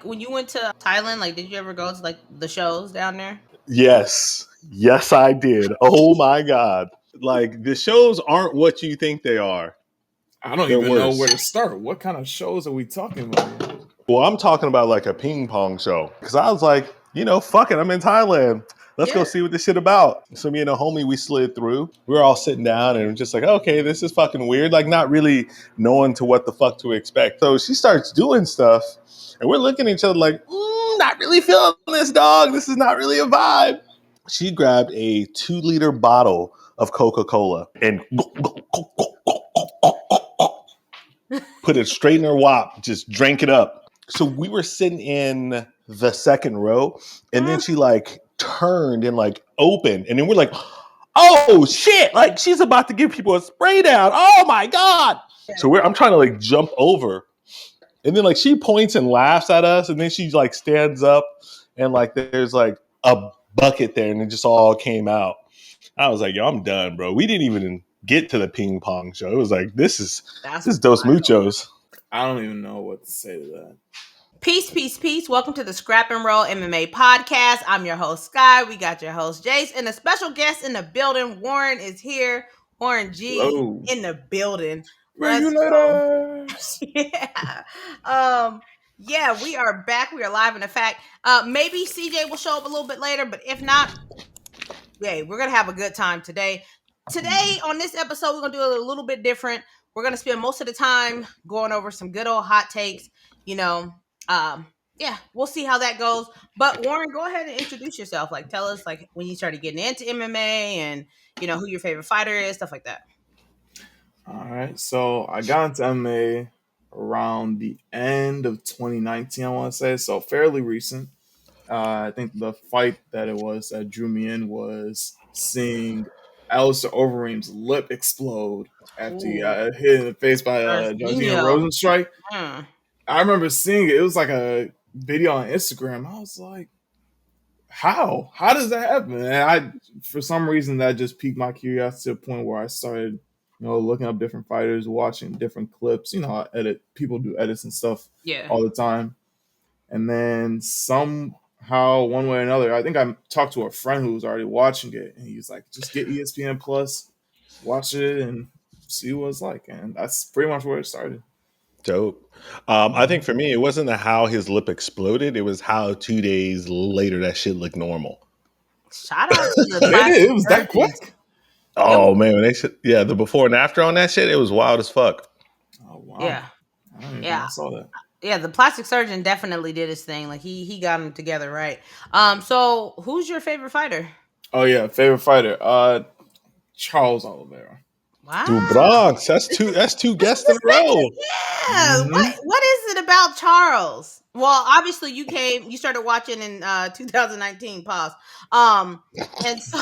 when you went to Thailand, like, did you ever go to like the shows down there? Yes, I did. Oh my God! Like the shows aren't what you think they are. I don't even know where to start. What kind of shows are we talking about? Well, I'm talking about like a ping pong show because I was like, fuck it, I'm in Thailand. Let's go see what this shit about. So me and a homie, we slid through. We were all sitting down and just like, okay, this is fucking weird. Like not really knowing to what the fuck to expect. So she starts doing stuff and we're looking at each other like, not really feeling this, dog. This is not really a vibe. She grabbed a 2-liter bottle of Coca-Cola and put it straight in her wop, just drank it up. So we were sitting in the second row and then she like turned and like opened and then we're like, oh shit, like she's about to give people a spray down. Oh my God. So I'm trying to like jump over and then like she points and laughs at us and then she like stands up and like there's like a bucket there and it just all came out. I was like, yo, I'm done, bro. We didn't even get to the ping pong show. It was like, this is Dos Muchos. I don't even know what to say to that. Peace, peace, peace. Welcome to the Scrap and Roll MMA podcast. I'm your host, Sky. We got your host, Jace, and a special guest in the building. Warren is here. Warren G in the building. Regulators. Yeah, we are back. We are live in effect. Maybe CJ will show up a little bit later, but if not, yeah, we're going to have a good time today. Today, on this episode, we're going to do it a little bit different. We're going to spend most of the time going over some good old hot takes, yeah, we'll see how that goes. But Warren, go ahead and introduce yourself. Like, tell us like when you started getting into MMA and who your favorite fighter is, stuff like that. All right, so I got into MMA around the end of 2019, I want to say, so fairly recent. I think the fight that it was that drew me in was seeing Alistair Overeem's lip explode after he got hit in the face by Georgina Rosenstrike. I remember seeing it. It was like a video on Instagram. I was like, how? How does that happen? And for some reason, that just piqued my curiosity to the point where I started, looking up different fighters, watching different clips. People do edits and stuff all the time. And then somehow, one way or another, I think I talked to a friend who was already watching it. And he was like, just get ESPN Plus, watch it, and see what it's like. And that's pretty much where it started. Dope. I think for me, it wasn't how his lip exploded. It was how 2 days later that shit looked normal. Shout out to the it was that quick. Oh man, the before and after on that shit, it was wild as fuck. Oh wow. Yeah. I saw that. Yeah, the plastic surgeon definitely did his thing. Like he got him together right. So who's your favorite fighter? Oh yeah, favorite fighter. Charles Oliveira. Wow. Dude, Bronx. That's two guests in a row. Yeah. Mm-hmm. What is it about Charles? Well, obviously you started watching in 2019, pause. And so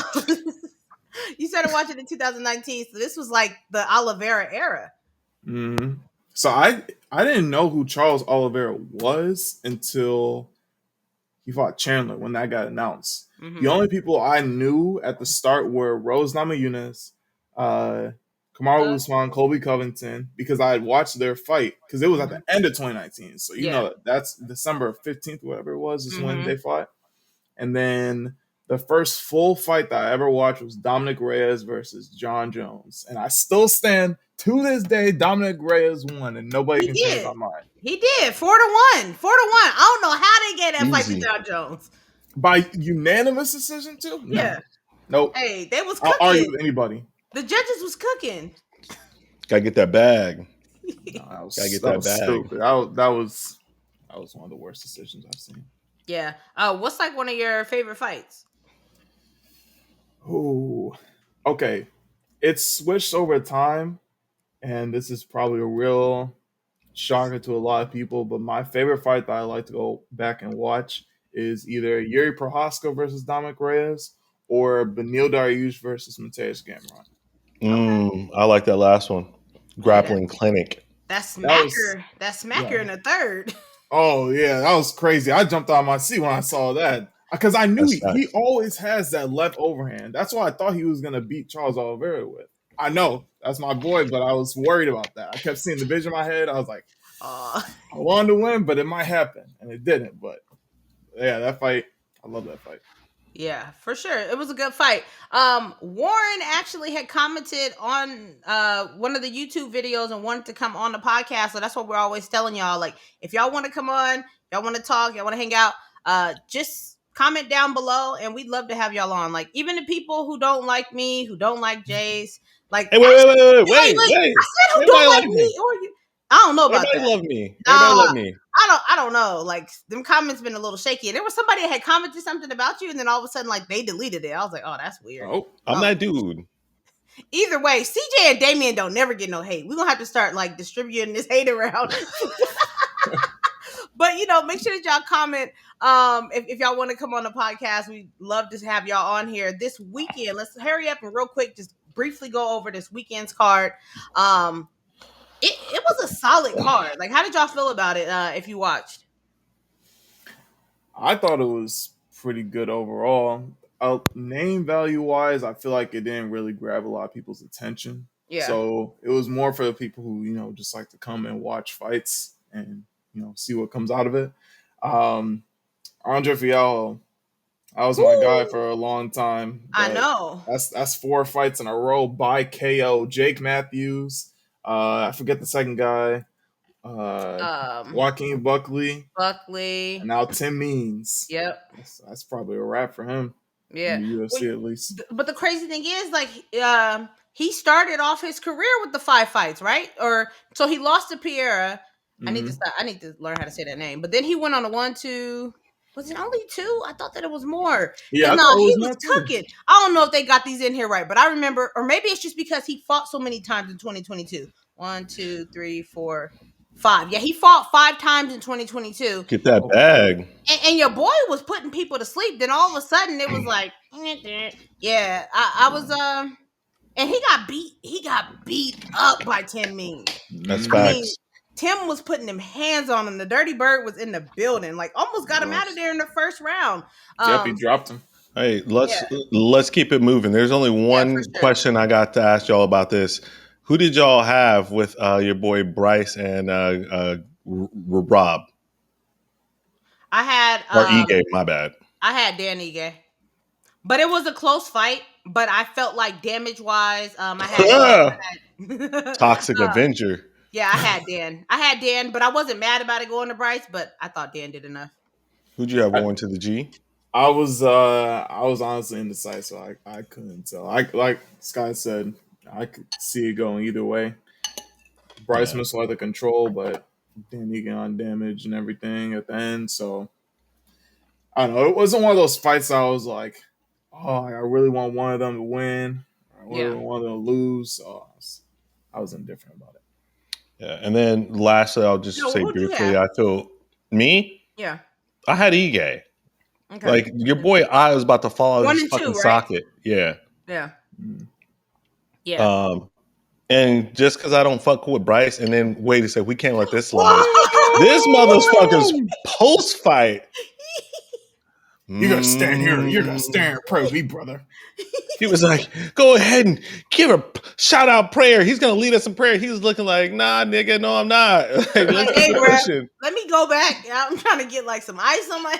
you started watching in 2019. So this was like the Oliveira era. Mm-hmm. So I didn't know who Charles Oliveira was until he fought Chandler when that got announced. Mm-hmm. The only people I knew at the start were Rose Namajunas, Kamaru Usman, Colby Covington, because I had watched their fight because it was at the end of 2019. So you know that's December 15th, whatever it was, is when they fought. And then the first full fight that I ever watched was Dominic Reyes versus Jon Jones. And I still stand to this day, Dominic Reyes won, and nobody can change my mind. He did 4-1. 4-1. I don't know how they gave that fight to Jon Jones. By unanimous decision too? No. Yeah. Nope. Hey, they was cooking. I'll argue with anybody. The judges was cooking. Gotta get that bag. Gotta get that bag. Stupid. That was one of the worst decisions I've seen. Yeah. What's like one of your favorite fights? Oh, okay. It's switched over time, and this is probably a real shocker to a lot of people, but my favorite fight that I like to go back and watch is either Yuri Prohaska versus Dominic Reyes or Beneil Dariush versus Mateusz Gamrot. I like that last one. Grappling Clinic. That's Smacker in the third. Oh, yeah. That was crazy. I jumped out of my seat when I saw that. Because I knew he always has that left overhand. That's why I thought he was going to beat Charles Oliveira with. I know. That's my boy, but I was worried about that. I kept seeing the vision in my head. I was like, I wanted to win, but it might happen, and it didn't. But yeah, that fight, I love that fight. Yeah, for sure. It was a good fight. Warren actually had commented on one of the YouTube videos and wanted to come on the podcast. So that's what we're always telling y'all. Like, if y'all want to come on, y'all want to talk, y'all want to hang out, just comment down below and we'd love to have y'all on. Like, even the people who don't like me, who don't like Jace, like, Hey, wait. I said who don't like me or you. I don't know about Everybody that. love me. Everybody love me. I don't know. Like, them comments been a little shaky. And there was somebody that had commented something about you, and then all of a sudden, like, they deleted it. I was like, oh, that's weird. Oh, I'm that dude. Either way, CJ and Damien don't never get no hate. We're gonna have to start like distributing this hate around. But you know, make sure that y'all comment. If y'all want to come on the podcast, we'd love to have y'all on here this weekend. Let's hurry up and real quick, just briefly go over this weekend's card. It was a solid card. Like, how did y'all feel about it? If you watched, I thought it was pretty good overall. Name value wise, I feel like it didn't really grab a lot of people's attention. Yeah. So it was more for the people who, you know, just like to come and watch fights and, you know, see what comes out of it. Andre Fialho, I was my guy for a long time. I know. That's 4 fights in a row by KO. Jake Matthews. I forget the second guy. Joaquin Buckley, and now Tim Means. Yep, that's probably a wrap for him. Yeah, in the UFC at least. But the crazy thing is, like, he started off his career with the 5 fights, right? Or so he lost to Pereira. Mm-hmm. I need to learn how to say that name. But then he went on a 1-2. Was it only 2? I thought that it was more. Yeah, no, he was cooking. I don't know if they got these in here right, but I remember, or maybe it's just because he fought so many times in 2022. 1, 2, 3, 4, 5. Yeah, he fought 5 times in 2022. Get that bag. And your boy was putting people to sleep. Then all of a sudden it was like, yeah, I was and he got beat up by Tim Means. That's facts. Tim was putting them hands on him. The Dirty Bird was in the building, like almost got him out of there in the first round. Yep, he dropped him. Hey, let's keep it moving. There's only one question I got to ask y'all about this. Who did y'all have with your boy Bryce and Rob? I had or Ige, my bad. I had Dan Ige, but it was a close fight. But I felt like damage wise, I had Toxic Avenger. Yeah, I had Dan, but I wasn't mad about it going to Bryce. But I thought Dan did enough. Who'd you have going to the G? I was honestly indecisive, so I couldn't tell. Like Scott said, I could see it going either way. Bryce Mitchell had the control, but then he got on damage and everything at the end. So I don't know. It wasn't one of those fights I was like, oh, I really want one of them to win. I really want them to lose. So I was indifferent about it. Yeah, and then lastly, I'll just say briefly, I feel me. Yeah, I had Ige. Okay. Like your boy, I was about to fall out of his fucking socket. Yeah. Yeah. Yeah. And just because I don't fuck with Bryce, and then wait a second, we can't let this slide. This motherfucker's post fight. You gotta stand here. You're gonna stand and pray with me, brother. He was like, go ahead and give a shout out prayer. He's gonna lead us in prayer. He was looking like, nah, nigga, no, I'm not. Like, let me go back. I'm trying to get like some ice on my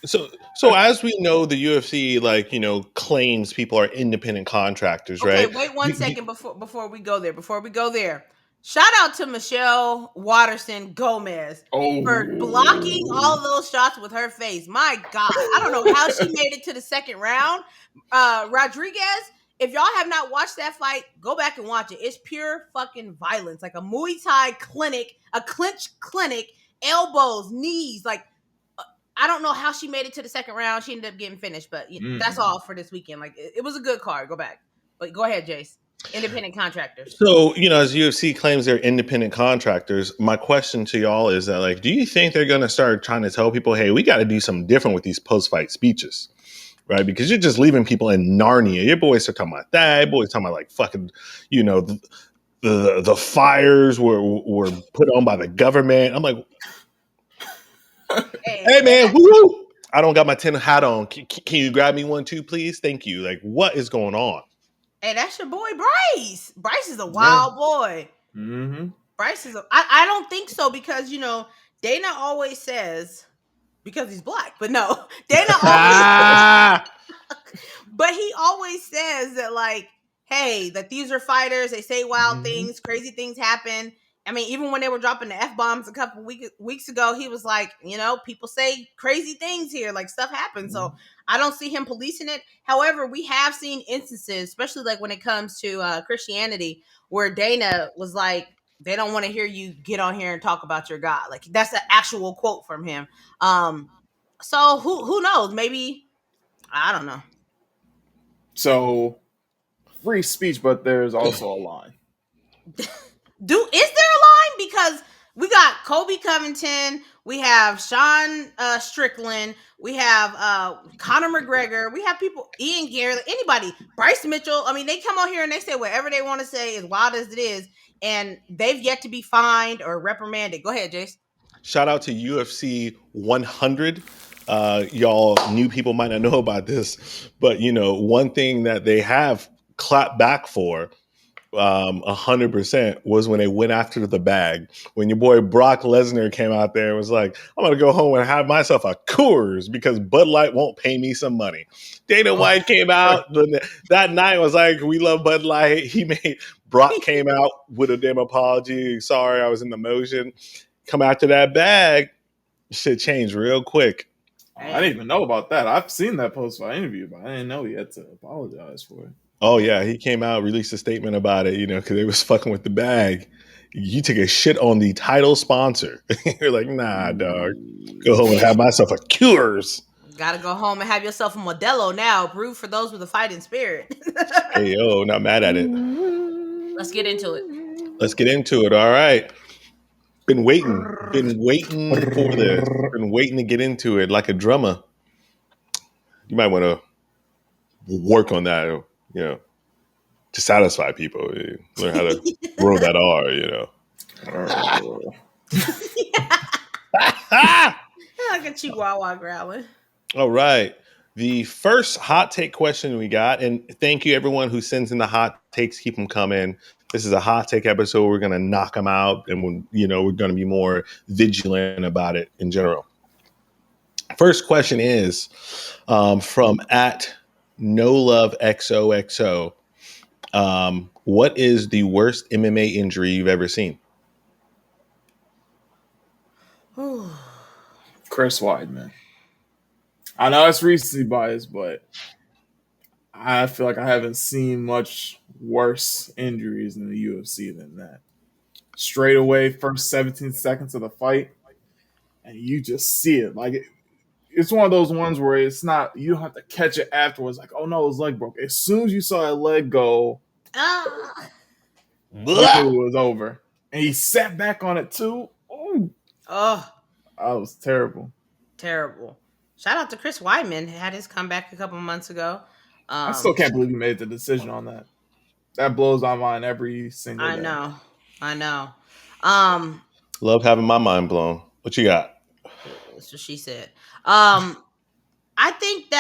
So as we know, the UFC, like, you know, claims people are independent contractors, right? Okay, wait 1 second before we go there. Shout out to Michelle Watterson Gomez for blocking all of those shots with her face. My God, I don't know how she made it to the second round. Rodriguez, if y'all have not watched that fight, go back and watch it. It's pure fucking violence, like a Muay Thai clinic, a clinch clinic, elbows, knees, like. I don't know how she made it to the second round. She ended up getting finished, but that's all for this weekend. Like, it was a good card. Go back. But go ahead, Jace. Independent contractors. So, you know, as UFC claims they're independent contractors, my question to y'all is that, like, do you think they're going to start trying to tell people, hey, we got to do something different with these post-fight speeches, right? Because you're just leaving people in Narnia. Your boys are talking about that. Your boys talking about, like, fucking, you know, the fires were put on by the government. I'm like, hey man, woo! I don't got my tin hat on. Can you grab me one too, please? Thank you. Like, what is going on? Hey, that's your boy Bryce. Bryce is a wild boy. Mm-hmm. Bryce is. I don't think so because Dana always says because he's black, but no, Dana always. But he always says that hey, that these are fighters. They say wild things, crazy things happen. I mean, even when they were dropping the F-bombs a couple weeks ago, he was like, people say crazy things here, like stuff happens. So I don't see him policing it. However, we have seen instances, especially like when it comes to Christianity, where Dana was like, they don't want to hear you get on here and talk about your God. Like that's an actual quote from him. So who knows? Maybe, I don't know. So free speech, but there's also a line. Is there a line? Because we got Colby Covington, we have Sean Strickland, we have Conor McGregor, we have people, Ian Garrett, anybody, Bryce Mitchell. I mean, they come on here and they say whatever they want to say, as wild as it is, and they've yet to be fined or reprimanded. Go ahead, Jace. Shout out to UFC 100. Y'all new people might not know about this, but one thing that they have clapped back for 100% was when they went after the bag. When your boy Brock Lesnar came out there and was like, I'm going to go home and have myself a Coors because Bud Light won't pay me some money. Dana White came out that night and was like, we love Bud Light. Brock came out with a damn apology. Sorry, I was in the motion. Come after that bag, shit changed real quick. I didn't even know about that. I've seen that post-fight interview, but I didn't know he had to apologize for it. Oh, yeah. He came out, released a statement about it, because they was fucking with the bag. You took a shit on the title sponsor. You're like, nah, dog. Go home and have myself a Coors. Gotta go home and have yourself a Modelo now. Brewed for those with a fighting spirit. Hey, yo, not mad at it. Let's get into it. All right. Been waiting for this. Been waiting to get into it like a drummer. You might want to work on that, to satisfy people. Learn how to roll that R, Like a chihuahua growling. All right. The first hot take question we got, and thank you everyone who sends in the hot takes. Keep them coming. This is a hot take episode. We're going to knock them out, and we're going to be more vigilant about it in general. First question is from @NoLoveXOXO. What is the worst MMA injury you've ever seen? Chris Weidman. I know it's recency bias, but I feel like I haven't seen much worse injuries in the UFC than that. Straight away, first 17 seconds of the fight, and you just see it. Like it's one of those ones where it's not, you don't have to catch it afterwards. Like, oh no, his leg broke. As soon as you saw that leg go, it was over. And he sat back on it too. Oh, that was terrible. Terrible. Shout out to Chris Weidman. Had his comeback a couple months ago. I still can't believe he made the decision on that. That blows my mind every single day. I know. Love having my mind blown. What you got? That's what she said. I think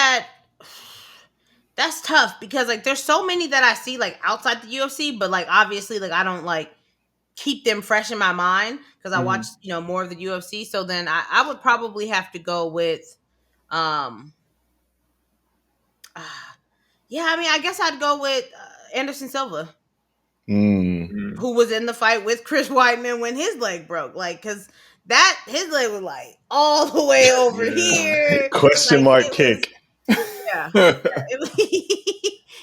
that's tough because there's so many that I see outside the UFC, but obviously I don't keep them fresh in my mind because I watch more of the UFC. So then I would probably have to go with I guess I'd go with Anderson Silva, who was in the fight with Chris Weidman when his leg broke. Because his leg was all the way over here. Question mark kick. Yeah.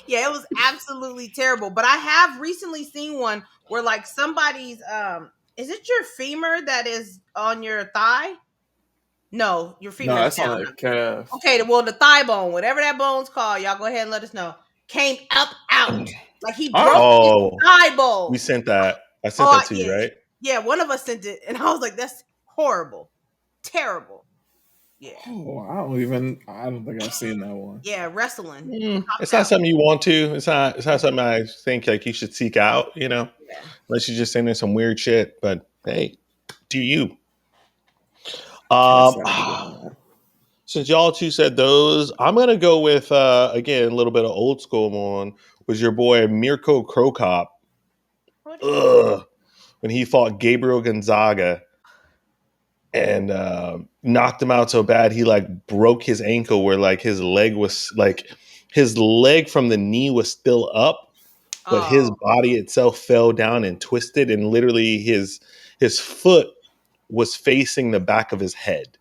It was absolutely terrible. But I have recently seen one where somebody's is it your femur that is on your thigh? No, your femur. No, that's on the calf. Okay, well the thigh bone, whatever that bone's called, y'all go ahead and let us know. Came up out. He broke his thigh bone. We sent that. I sent that to you, right? Yeah, one of us sent it, and I was like, that's horrible. Terrible. Yeah. Oh, I don't think I've seen that one. Yeah, wrestling. It's not something you want to. It's not something I think you should seek out, unless you're just saying some weird shit. But hey, do you? Since y'all two said those, I'm gonna go with again a little bit of old school one. Was your boy Mirko Krokop? When when he fought Gabriel Gonzaga and knocked him out so bad he like broke his ankle where like his leg from the knee was still up, but his body itself fell down and twisted, and literally his foot was facing the back of his head.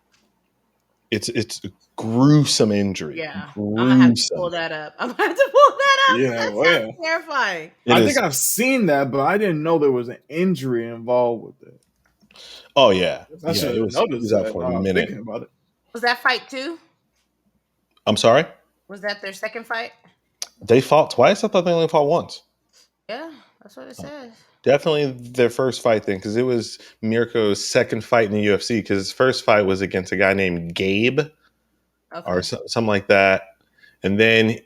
It's a gruesome injury. Yeah, gruesome. I'm gonna have to pull that up. Yeah, That sounds terrifying. I think I've seen that, but I didn't know there was an injury involved with it. Oh yeah, I should have noticed that for a minute. Thinking about it. Was that fight 2? I'm sorry? Was that their second fight? They fought twice? I thought they only fought once. Yeah, that's what it says. Definitely their first fight then, because it was Mirko's second fight in the UFC, because his first fight was against a guy named Gabe or something like that. And then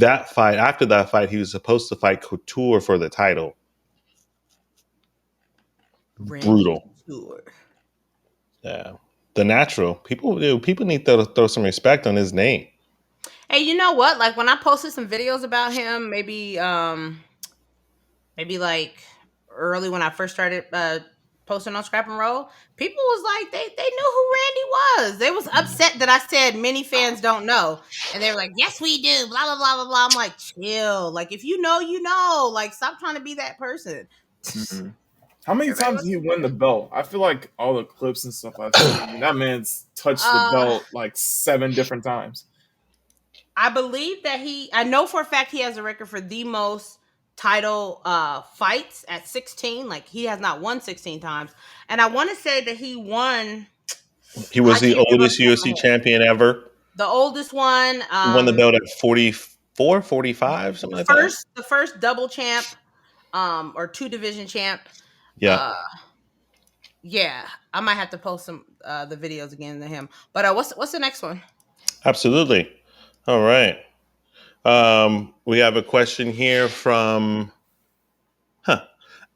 after that fight, he was supposed to fight Couture for the title. Brutal. Couture. Yeah. The Natural. People need to throw some respect on his name. Hey, you know what? Like when I posted some videos about him, maybe like early when I first started posting on Scrap and Roll, people was like they knew who Randy was. They was upset that I said many fans don't know, and they were like, "Yes, we do." Blah blah blah blah blah. I'm like, chill. Like if you know, you know. Like stop trying to be that person. Mm-hmm. How many times did he win the belt? I feel like all the clips and stuff I've seen, that man's touched the belt like 7 different times. I believe that I know for a fact he has a record for the most title fights at 16. Like he has not won 16 times. And I want to say that he won. He was the oldest UFC champion ever. The oldest one. He won the belt at 44, 45, something like that. The first double champ, or 2 division champ. Yeah. Yeah. I might have to post some the videos again to him. But what's the next one? Absolutely. All right. We have a question here from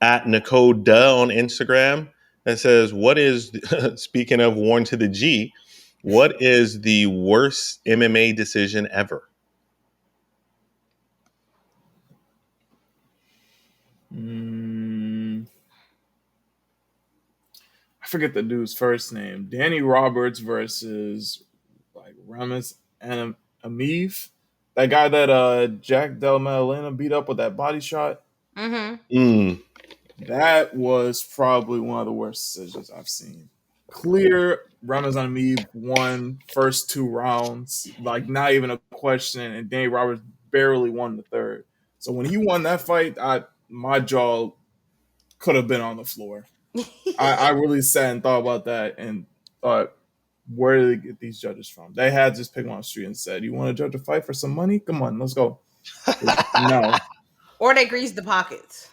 at Nicole Duh on Instagram that says, what is, speaking of Worn to the G, what is the worst MMA decision ever? I forget the dude's first name. Danny Roberts versus like Ramis and Amiv. That guy that Jack Del Madalena beat up with that body shot. Mm-hmm. That was probably one of the worst decisions I've seen. Clear Ramazan Amiv won first 2 rounds, like not even a question, and Danny Roberts barely won the third. So when he won that fight, my jaw could have been on the floor. I really sat and thought about that and thought, where did they get these judges from? They had just picked one on the street and said, "You want to judge a fight for some money? Come on, let's go." No. Or they greased the pockets.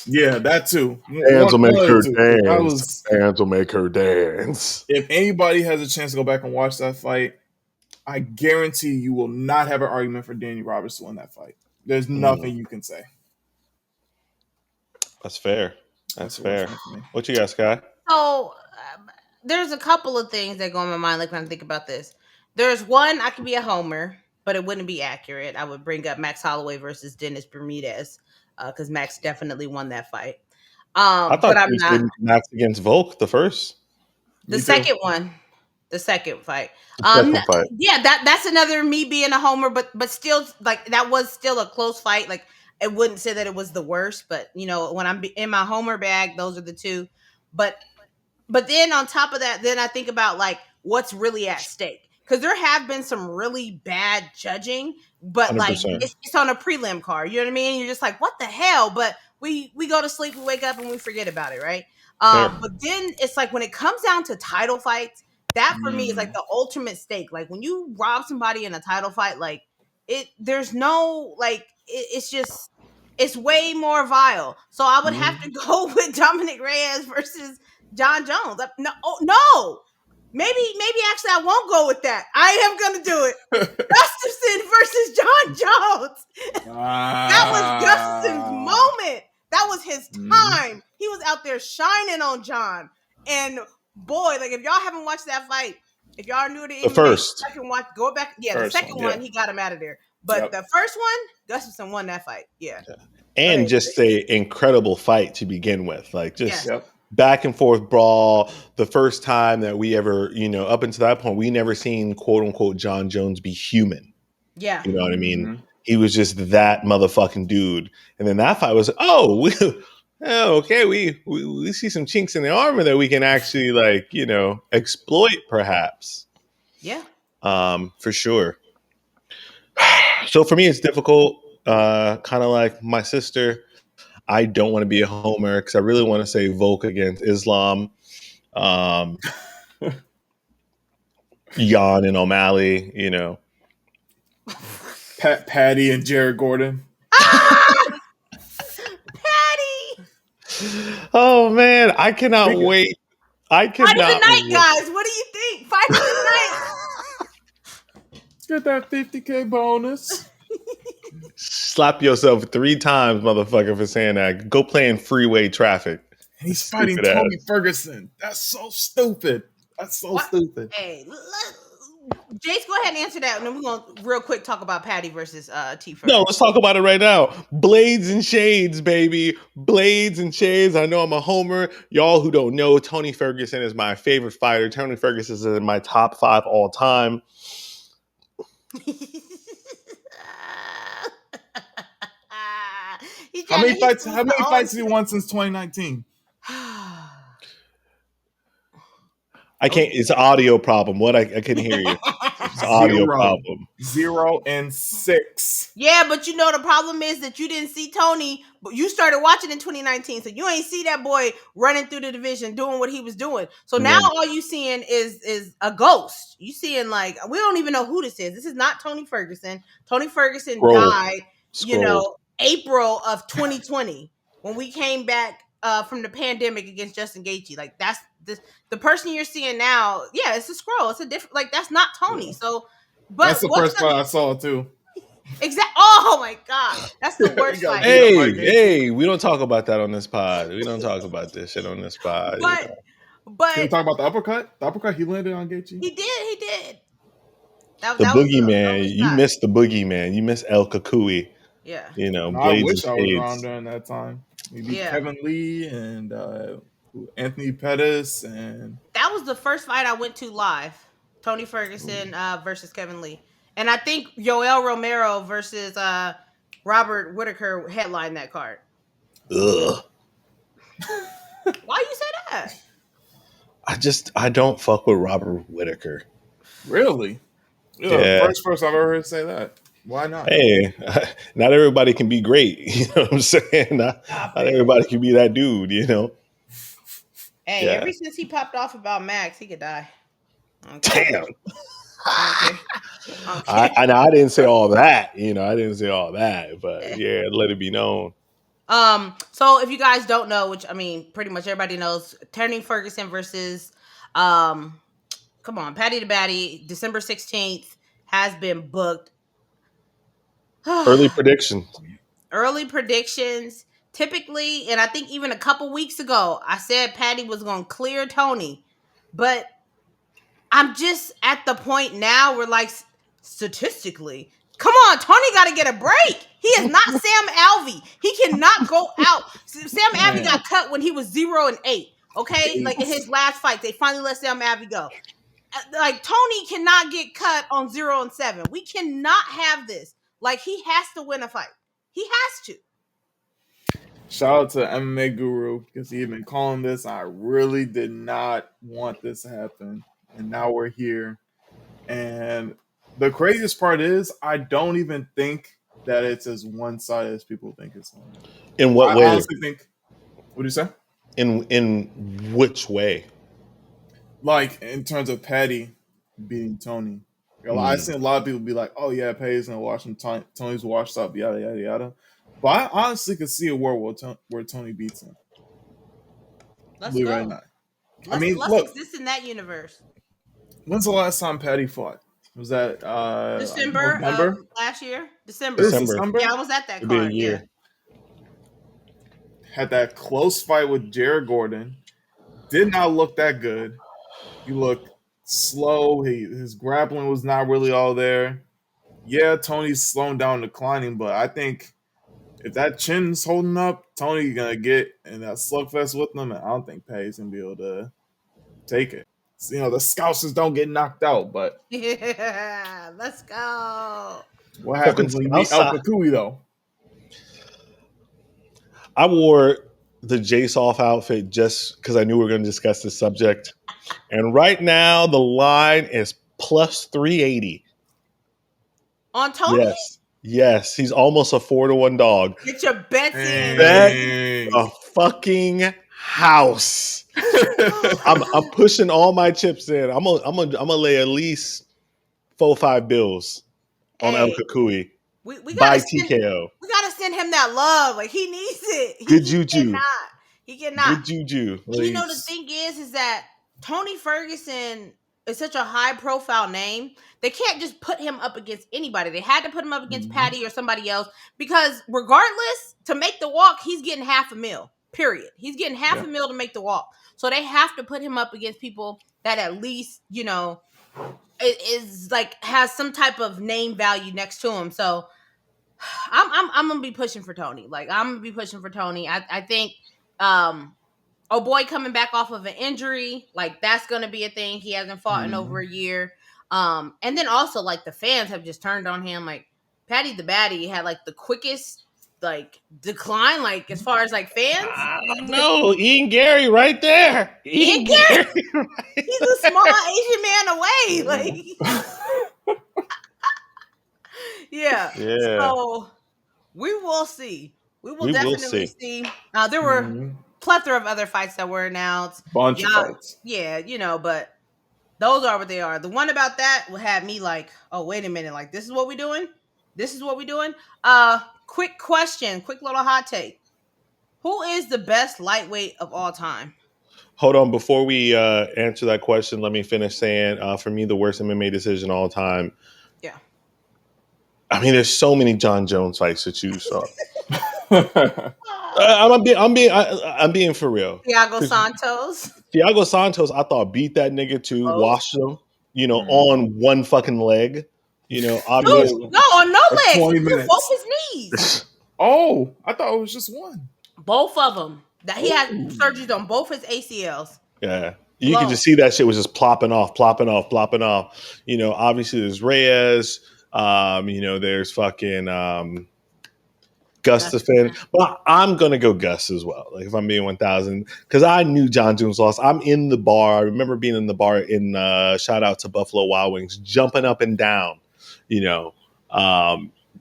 Yeah, that too. Hands will make her dance. Hands will make her dance. If anybody has a chance to go back and watch that fight, I guarantee you will not have an argument for Danny Roberts to win that fight. There's nothing you can say. That's fair. That's fair. What you got, Sky? So there's a couple of things that go in my mind like when I think about this. There's one, I could be a homer, but it wouldn't be accurate. I would bring up Max Holloway versus Dennis Bermudez because Max definitely won that fight. I thought I'm not. Max against Volk, the first. The second one. The second fight. Fight. Yeah, that's another me being a homer, but still, like, that was still a close fight. Like, I wouldn't say that it was the worst, but, you know, when I'm in my homer bag, those are the 2. But then on top of that, then I think about, like, what's really at stake. Because there have been some really bad judging, but 100%. Like it's on a prelim card. You know what I mean? You're just like, what the hell? But we go to sleep, we wake up, and we forget about it, right? But then it's like when it comes down to title fights, that for me is like the ultimate stake. Like when you rob somebody in a title fight, like there's no like it's just it's way more vile. So I would have to go with Dominic Reyes versus Jon Jones. No. Maybe actually I won't go with that. I am gonna do it. Gustafsson versus Jon Jones. That was Gustafsson's moment. That was his time. He was out there shining on Jon. And boy, like if y'all haven't watched that fight, if y'all are new to the first, go back. Yeah, the second one, he got him out of there. But the first one, Gustafsson won that fight. Yeah. and ahead. just a incredible fight to begin with. Like just Yes. Yep. back and forth brawl. The first time that we ever, up until that point, we never seen quote unquote Jon Jones be human. Yeah. You know what I mean? Mhm. He was just that motherfucking dude. And then that fight was, okay, we see some chinks in the armor that we can actually exploit perhaps. Yeah. For sure. So for me, it's difficult. Kind of like my sister. I don't want to be a homer because I really want to say Volk against Islam. Jan and O'Malley, Paddy and Jared Gordon. Paddy. Oh man, I cannot wait. I Fight of the cannot night, wait. guys. What do you think? Fight of the night. Let's get that 50K bonus. Slap yourself 3 times, motherfucker, for saying that. Go play in freeway traffic. And he's Stupid fighting Tony ass. Ferguson. That's so stupid. That's so What? stupid. Hey, Jace, go ahead and answer that, and then we're gonna real quick talk about Paddy versus T. Ferguson. No, let's talk about it right now. Blades and shades, baby. Blades and shades. I know I'm a homer. Y'all who don't know, Tony Ferguson is my favorite fighter. Tony Ferguson is in my top 5 all time. How many fights have he won since 2019? I can't. It's an audio problem. What I couldn't hear you. It's an audio problem. 0-6. Yeah, but the problem is that you didn't see Tony, but you started watching in 2019, so you ain't see that boy running through the division doing what he was doing. So now all you seeing is a ghost. You seeing we don't even know who this is. This is not Tony Ferguson. Tony Ferguson died, April of 2020 when we came back from the pandemic against Justin Gaethje. That's the person you're seeing now. Yeah, it's a scroll. It's a different. That's not Tony. Yeah. So, but that's the first fight I saw too. Exactly. Oh my god, that's the worst fight. Hey, we don't talk about that on this pod. We don't talk about this shit on this pod. But can we talk about the uppercut? The uppercut he landed on Gaethje. He did. The boogeyman. You missed the boogeyman. You missed El Kakui. Yeah. I wish I was around during that time. We beat Kevin Lee and Anthony Pettis, and that was the first fight I went to live. Tony Ferguson versus Kevin Lee, and I think Yoel Romero versus Robert Whitaker headlined that card. Ugh. Why you say that? I don't fuck with Robert Whitaker. Really? Yeah. First person I've ever heard say that. Why not? Hey, not everybody can be great. You know what I'm saying? Not everybody can be that dude, Hey, ever since he popped off about Max, he could die. Damn. I didn't say all that. I didn't say all that, but yeah, let it be known. So if you guys don't know, which I mean, pretty much everybody knows, Tony Ferguson versus, Paddy the Baddy, December 16th has been booked. Early predictions. Typically, and I think even a couple weeks ago, I said Paddy was going to clear Tony, but I'm just at the point now where, statistically, come on, Tony got to get a break. He is not Sam Alvey. He cannot go out. Sam Alvey got cut when he was 0-8. Okay, in his last fight, they finally let Sam Alvey go. Tony cannot get cut on 0-7. We cannot have this. He has to win a fight. He has to. Shout out to MMA Guru because he had been calling this. I really did not want this to happen. And now we're here. And the craziest part is I don't even think that it's as one-sided as people think it's. In what way? I honestly think. What do you say? In which way? In terms of Paddy beating Tony. I've seen a lot of people be like, "Oh yeah, Paddy's gonna watch him. Tony's washed up, yada yada yada." But I honestly could see a world where Tony beats him. Let's go. Right now. Let's exist in that universe. When's the last time Paddy fought? Was that December last year? December. Yeah, I was at that card. Yeah. Had that close fight with Jared Gordon. Did not look that good. He looked slow. His grappling was not really all there. Yeah, Tony's slowing down, declining, but I think if that chin's holding up, Tony's gonna get in that slugfest with them, and I don't think Paddy's gonna be able to take it. So, you know, the Scousers don't get knocked out, but Yeah, let's go. what happens when you meet El Kakui, though? I wore the Jace off outfit just because I knew we were going to discuss this subject. And right now, the line is plus 380. On Tony? Yes. He's almost a 4-1 dog. Get your bets in. Bet a fucking house. I'm pushing all my chips in. I'm gonna lay at least 4-5 bills on El Kakui. We by gotta TKO. We gotta send him that love. Like, he needs it. Good juju. He cannot. Good juju. And you know, the thing is that Tony Ferguson is such a high profile name. They can't just put him up against anybody. They had to put him up against Paddy or somebody else, because regardless, to make the walk, he's getting $500,000. Period. He's getting $500,000 to make the walk. So they have to put him up against people that at least, you know, is like has some type of name value next to him. So I'm gonna be pushing for Tony. Like, I'm gonna be pushing for Tony. I think oh boy, coming back off of an injury, like, that's gonna be a thing. He hasn't fought in over a year. And then also, like, the fans have just turned on him. Like, Paddy the Baddy had like the quickest like decline, like, as far as like fans. No, Ian Gary right there. Ian Gary. He's a small Asian man away. Like, yeah. So we will see. We will definitely see. There were plethora of other fights that were announced. Bunch of fights. Yeah, you know, but those are what they are. The one about that will have me like, oh, wait a minute. Like, this is what we're doing? This is what we're doing? Quick question. Quick little hot take. Who is the best lightweight of all time? Hold on. Before we answer that question, let me finish saying, for me, the worst MMA decision of all time. Yeah. I mean, there's so many Jon Jones fights to choose from. I'm being for real. Thiago Santos, I thought beat that nigga too, washed him, you know, on one fucking leg. You know, obviously. No, on no legs. 20 minutes. Both his knees. Oh, I thought it was just one. Both of them. That he had surgeries on both his ACLs. Yeah. You could just see that shit was just plopping off. You know, obviously there's Reyes. You know, there's fucking Gus defend. But I'm going to go Gus as well. Like, if I'm being 1,000. Because I knew Jon Jones lost. I'm in the bar. I remember being in the bar in shout out to Buffalo Wild Wings, jumping up and down, you know,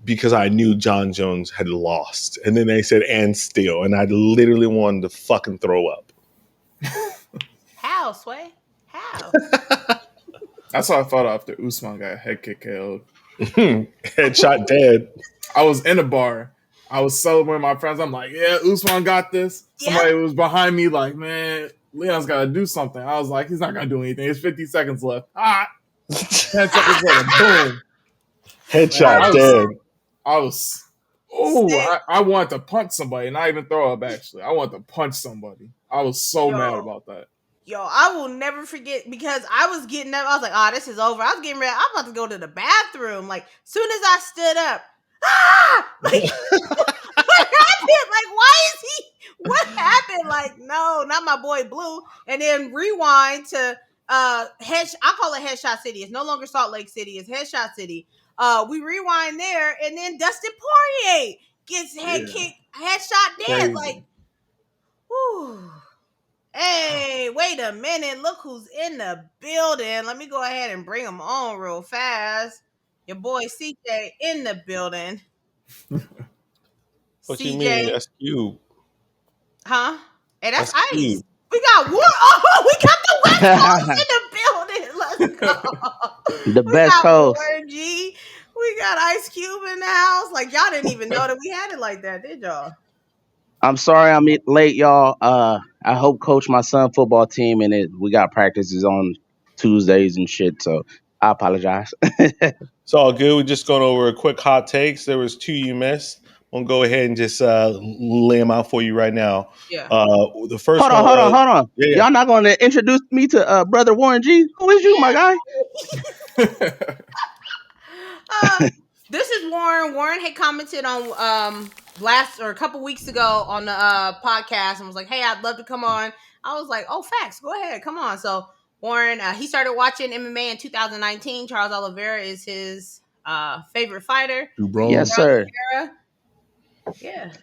because I knew Jon Jones had lost. And then they said, and still. And I literally wanted to fucking throw up. How, Sway? How? That's how I felt after Usman got head kick KO'd. Headshot dead. I was in a bar. I was celebrating my friends. I'm like, yeah, Usman got this. Somebody was behind me like, man, Leon's got to do something. I was like, he's not going to do anything. There's 50 seconds left. 10 seconds left. Boom. Headshot dead. I wanted to punch somebody, not even throw up, actually. I wanted to punch somebody. I was so mad about that. Yo, I will never forget, because I was getting up. I was like, oh, this is over. I was getting ready. I'm about to go to the bathroom. Like, soon as I stood up, like, what happened? Like, why is he? What happened? Like, no, not my boy Blue. And then rewind to I call it Headshot City. It's no longer Salt Lake City. It's Headshot City. We rewind there, and then Dustin Poirier gets head kicked, headshot dead. Crazy. Like, whew. Hey, wait a minute. Look who's in the building. Let me go ahead and bring him on real fast. Your boy CJ in the building. What CJ, you mean? That's you. Huh? Hey, that's Ice. You. We got War. Oh, we got the West Coast in the building. Let's go. The best host. We got Ice Cube in the house. Like, y'all didn't even know that we had it like that, did y'all? I'm sorry I'm late, y'all. I hope coach my son football team, and we got practices on Tuesdays and shit, so I apologize. It's all good. We're just going over a quick hot takes. There was 2 you missed. I'm going to go ahead and just lay them out for you right now. Yeah. The first Hold on. Yeah. Y'all not going to introduce me to brother Warren G? Who is you, my guy? This is Warren. Warren had commented on a couple weeks ago on the podcast and was like, "Hey, I'd love to come on." I was like, "Oh, facts, go ahead, come on." So Warren, he started watching MMA in 2019. Charles Oliveira is his favorite fighter. Yes, sir. Yeah.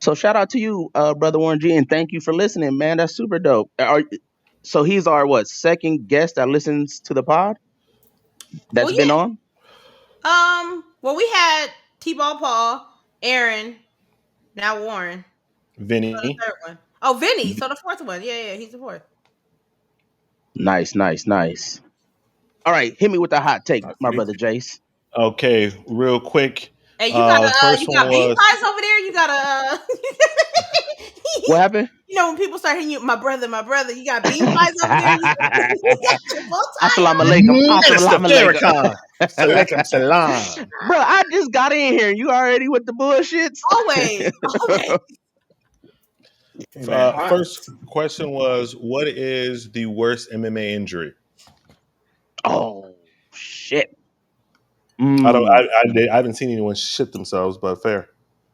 So shout out to you, brother Warren G, and thank you for listening, man. That's super dope. So he's our second guest that listens to the pod that's been on. Well, we had T-Ball Paul, Aaron, now Warren, Vinny. So the third one. Oh, Vinny. So the fourth one. Yeah, he's the fourth. Nice. All right, hit me with the hot take, my brother Jace. Okay, real quick. Hey, you got you got beef pies over there. You got What happened? You know when people start hitting you, my brother, you got beef pies over there. Assalamu alaikum. Assalamu alaikum. Salam. Bro, I just got in here. You already with the bullshit? Always. First question was, what is the worst MMA injury? Oh shit! I haven't seen anyone shit themselves, but fair.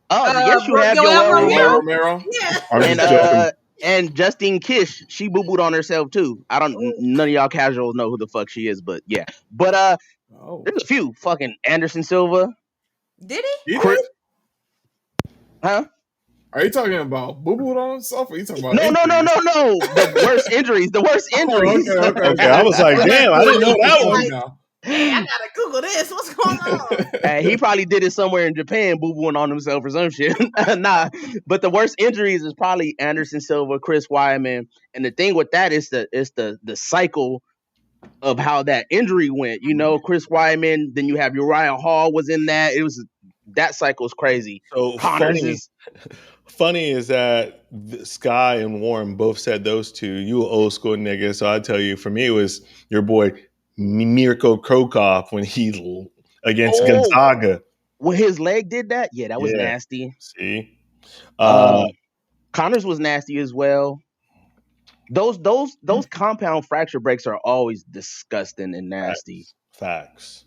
Yes, you have your Romero. Yeah. And Justine Kish, she boo booed on herself too. None of y'all casuals know who the fuck she is, but yeah. But there's a few. Fucking Anderson Silva. Did he? Huh? Are you talking about boo booed on himself? Or are you talking about no? The worst injuries. Okay. I was like, damn, I didn't know that one. Hey, I gotta Google this. What's going on? He probably did it somewhere in Japan, boo-booing on himself or some shit. Nah, but the worst injuries is probably Anderson Silva, Chris Weidman, and the thing with that is the cycle of how that injury went. You know, Chris Weidman, then you have Uriah Hall was in that. That cycle's crazy. So funny is that Sky and Warren both said those two. You an old school nigga, so I tell you, for me, it was your boy Mirko Krokov when he against Gonzaga. When his leg did that? Yeah, that was nasty. See? Connors was nasty as well. Those compound fracture breaks are always disgusting and nasty. Facts.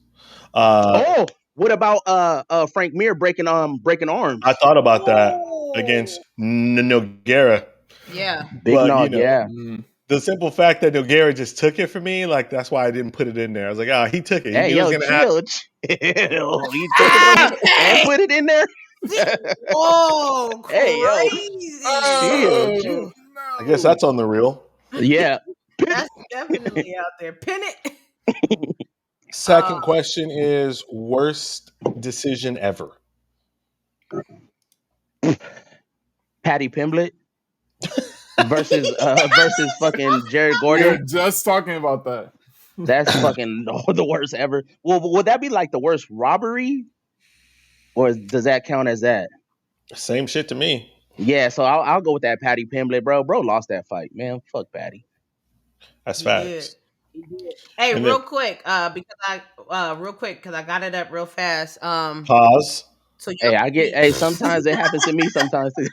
What about Frank Mir breaking arms? I thought about that against Nogueira. Yeah. Big Nog, yeah. The simple fact that Nogueira just took it for me, like, that's why I didn't put it in there. I was like, he took it. He was gonna chill. He took it and put it in there. Oh, crazy. No. I guess that's on the reel. Yeah. That's definitely out there. Pin it. Second question is, worst decision ever? Patty Pimblett versus fucking Jared Gordon. We were just talking about that. That's fucking the worst ever. Well, would that be like the worst robbery? Or does that count as that? Same shit to me. Yeah, so I'll go with that Patty Pimblett, bro. Bro lost that fight, man. Fuck Patty. That's facts. Hey, real quick, because I got it up real fast. Pause. So sometimes it happens to me sometimes too.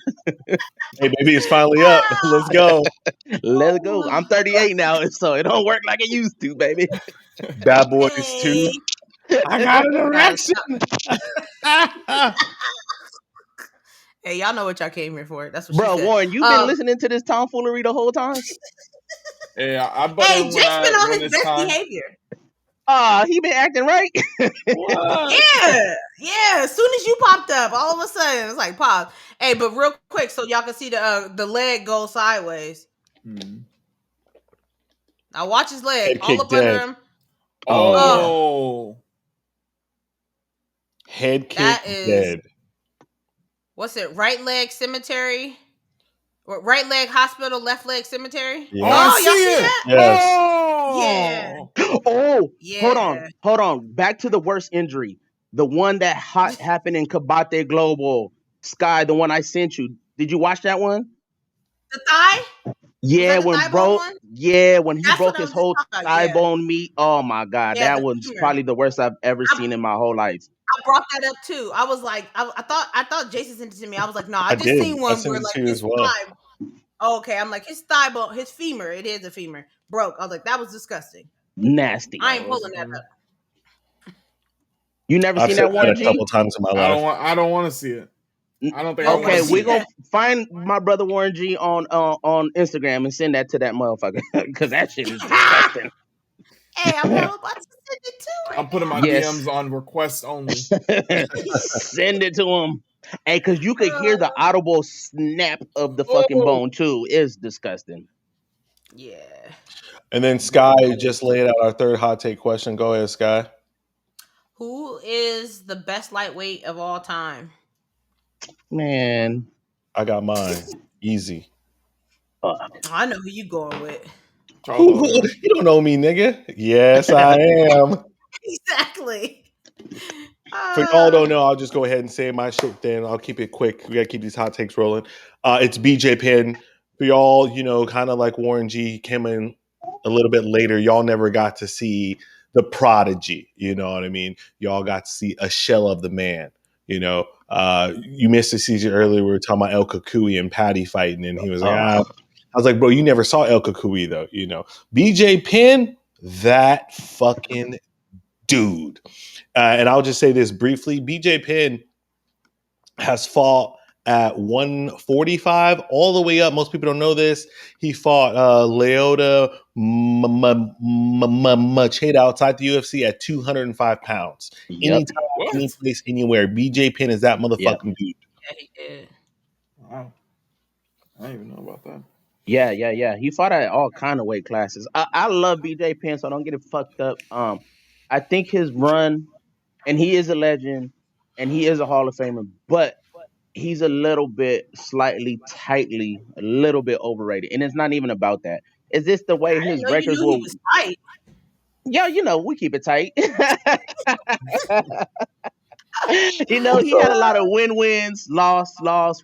Hey, baby, it's finally up. Let's go. Let's go. I'm 38 now, so it don't work like it used to, baby. Bad Boys 2. I got an erection. Hey, y'all know what y'all came here for. That's what Bro, she said. Warren, you've been listening to this tomfoolery the whole time? Yeah, I Jake's been on his best behavior. He been acting right. Yeah. As soon as you popped up, all of a sudden it's like pop. Hey, but real quick, so y'all can see the leg go sideways. Now watch his leg all up under him. Oh. Head kick dead. What's it? Right leg cemetery. Or right leg hospital, left leg cemetery. Yeah. Oh, y'all see that? Yes. Yeah. Oh, yeah. Hold on. Back to the worst injury. The one that happened in Kabate Global. Sky, the one I sent you. Did you watch that one? The thigh? Yeah, when he broke his whole thigh bone meat. Oh my God. That was probably the worst I've ever seen in my whole life. I brought that up too. I was like, I thought Jason sent it to me. I was like, no, I just seen one where like his thigh. Oh, okay, I'm like his thigh bone, his femur. It is a femur broke. I was like, that was disgusting, nasty. I ain't pulling that up. You never seen that one? A couple times in my life. I don't want to see it. I don't think I want Okay, to see we're gonna that. find my brother Warren G on Instagram and send that to that motherfucker because that shit is disgusting. Hey, I'm about to send it to right I'm putting my now. Yes. DMs on request only. Send it to him. Hey, because you could hear the audible snap of the fucking Oh. bone too. It's disgusting. Yeah. And then Sky just laid out our third hot take question. Go ahead, Sky. Who is the best lightweight of all time? Man, I got mine. Easy. fuck. I know who you going with. Charles Who? Oliver. You don't know me, nigga. Yes, I am. Exactly. For y'all don't know, I'll just go ahead and say my shit then. I'll keep it quick. We gotta keep these hot takes rolling. It's BJ Penn. For y'all, kind of like Warren G came in a little bit later. Y'all never got to see the prodigy. You know what I mean? Y'all got to see a shell of the man. You missed the season earlier. We were talking about El Kakui and Paddy fighting, and he was like, I was like, bro, you never saw El Kakui though. BJ Penn, that fucking dude. And I'll just say this briefly. BJ Penn has fought at 145 all the way up. Most people don't know this. He fought Leota Machida outside the UFC at 205 pounds. Yep. Anytime, What? any place, anywhere. BJ Penn is that motherfucking Yep. dude. Yeah, he did. Wow. I didn't even know about that. Yeah. He fought at all kind of weight classes. I love BJ Penn, so don't get it fucked up. I think his run, and he is a legend, and he is a Hall of Famer, but he's a little bit a little bit overrated. And it's not even about that. It's just the way I didn't his know you records knew were. he was tight. Yeah, we keep it tight. He had a lot of win-wins, loss,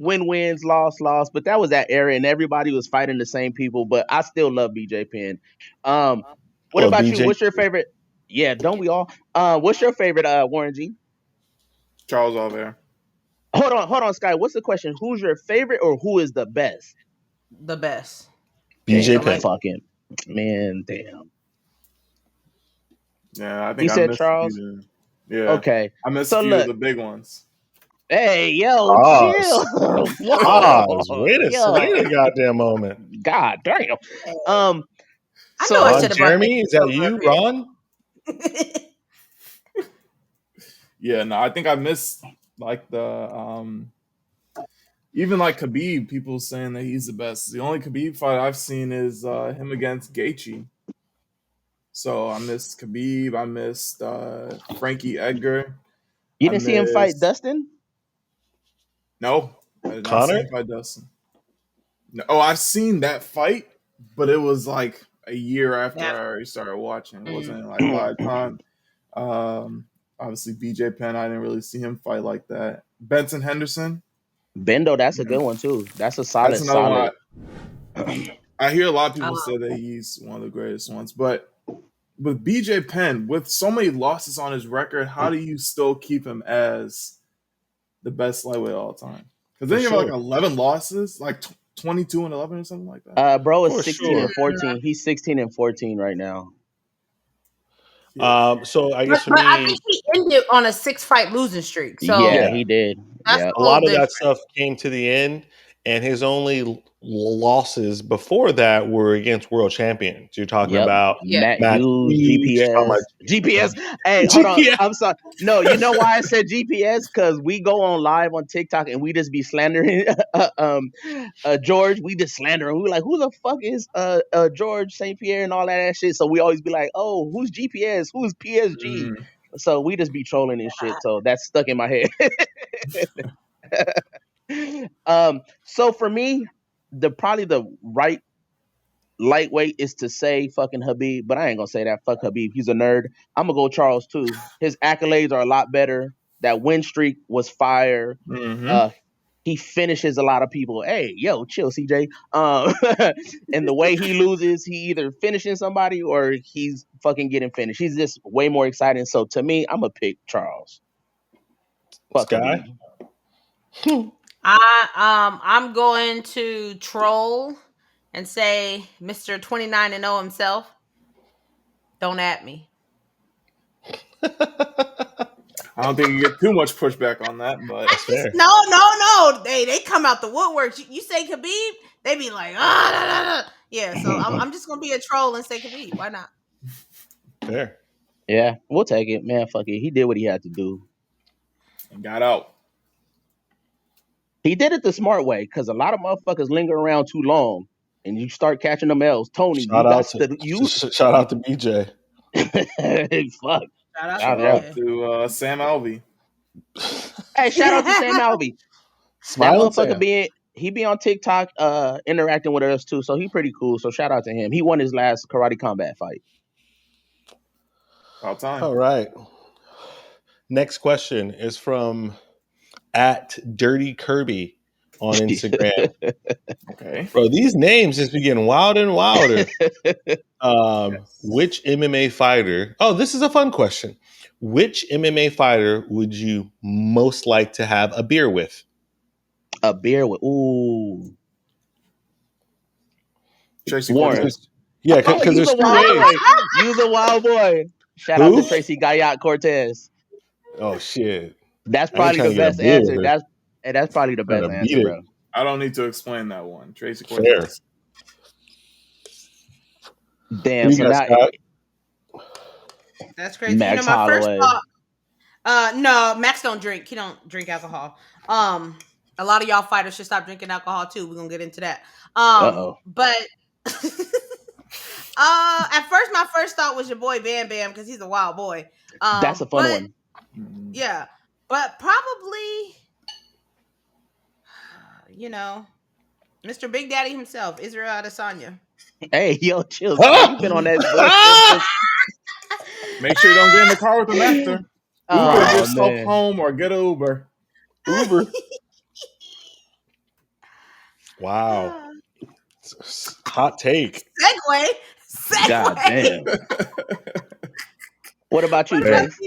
win-wins, loss. But that was that era, and everybody was fighting the same people. But I still love BJ Penn. What Well, about you? BJ, What's your favorite? Yeah, don't we all? What's your favorite, Warren G? Charles Oliver. Hold on, Sky. What's the question? Who's your favorite, or who is the best? The best. BJ Damn, Penn. fucking man, damn. Yeah, I He think I said missed a Charles. few. Yeah. Okay, I missed a so few of look. the big ones. Hey, yo, Pause. chill. Pause. Whoa, Wait yo, a goddamn moment. god damn. Hey, Um, I know I Ron should so have brought Jeremy, is that you, Ron? Yeah, no, I think I missed like the even like Khabib, people saying that he's the best. The only Khabib fight I've seen is him against Gaethje. So I missed Khabib, I missed Frankie Edgar. you I didn't see him fight missed Dustin? No, I did not see Connor? him fight Dustin. No, I've seen that fight, but it was like a year after I already started watching. It wasn't like live time. Obviously BJ Penn, I didn't really see him fight like that. Benson Henderson, Bendo, that's a good one too. That's a that's solid, another solid. one. I hear a lot of people say that he's one of the greatest ones, but with BJ Penn, with so many losses on his record, how do you still keep him as the best lightweight of all time? Because then you have like 11 losses, like 22 and 11 or something like that. Bro is For 16 sure. and 14. He's 16 and 14 right now. So I guess for but I me, think he ended on a 6-fight losing streak. So Yeah, Yeah. he did. that's Yeah. a a lot little of that different. stuff came to the end, and his only losses before that were against world champions. You're talking Yep. about Yeah. Matt Matt Hughes, Hughes, you're talking GPS. about Hey, hold on. GPS. I'm sorry. No, you know why I said GPS? Because we go on live on TikTok and we just be slandering George. We just slander him. We like, who the fuck is George St. Pierre and all that shit? So we always be like, oh, who's GPS? Who's PSG? So we just be trolling and shit. So that's stuck in my head. So for me, probably the right lightweight is to say fucking Khabib, but I ain't gonna say that. Fuck Khabib. He's a nerd. I'm gonna go Charles too. His accolades are a lot better. That win streak was fire. He finishes a lot of people. Hey, yo, chill, CJ. And the way he loses, he either finishing somebody or he's fucking getting finished. He's just way more exciting. So to me, I'm gonna pick Charles. Fuck Sky. Khabib. I'm going to troll and say Mr. 29-0 himself. Don't at me. I I don't think you get too much pushback on that, but That's fair. No. They come out the woodwork. You say Khabib, they be like, yeah. So I'm just gonna be a troll and say Khabib. Why not? Fair. Yeah, we'll take it, man. Fuck it. He did what he had to do. and got out. He did it the smart way because a lot of motherfuckers linger around too long, and you start catching them L's. Tony, Shout out to BJ. Fuck. Shout out to Sam Alvey. Hey, shout out to Sam Alvey. Smile that motherfucker he be on TikTok interacting with us too, so he pretty cool. So shout out to him. He won his last karate combat fight. About time. All right. Next question is from @DirtyKirby on Instagram. Okay. Bro, these names just be getting wilder and wilder. Which MMA fighter? Oh, this is a fun question. Which MMA fighter would you most like to have a beer with? A beer with Tracy Warren. Cortez. Yeah, because there's two ways. You's a wild boy. Shout out to Tracy Guyot Cortez. Oh shit. That's probably the best answer. That's probably the best answer, bro. I don't need to explain that one. Tracy Cortez. Fair. Damn, so now that's crazy. Max my Holloway. first thought. No, Max don't drink. He don't drink alcohol. A lot of y'all fighters should stop drinking alcohol too. We're gonna get into that. But at first, my first thought was your boy Bam Bam because he's a wild boy. That's a fun one. Yeah, but probably, Mr. Big Daddy himself, Israel Adesanya. Hey, yo, chill. You've been on that. Make sure you don't get in the car with him after. Uber yourself home or get an Uber. Wow. Hot take. Segue. God damn. What about you, Trace?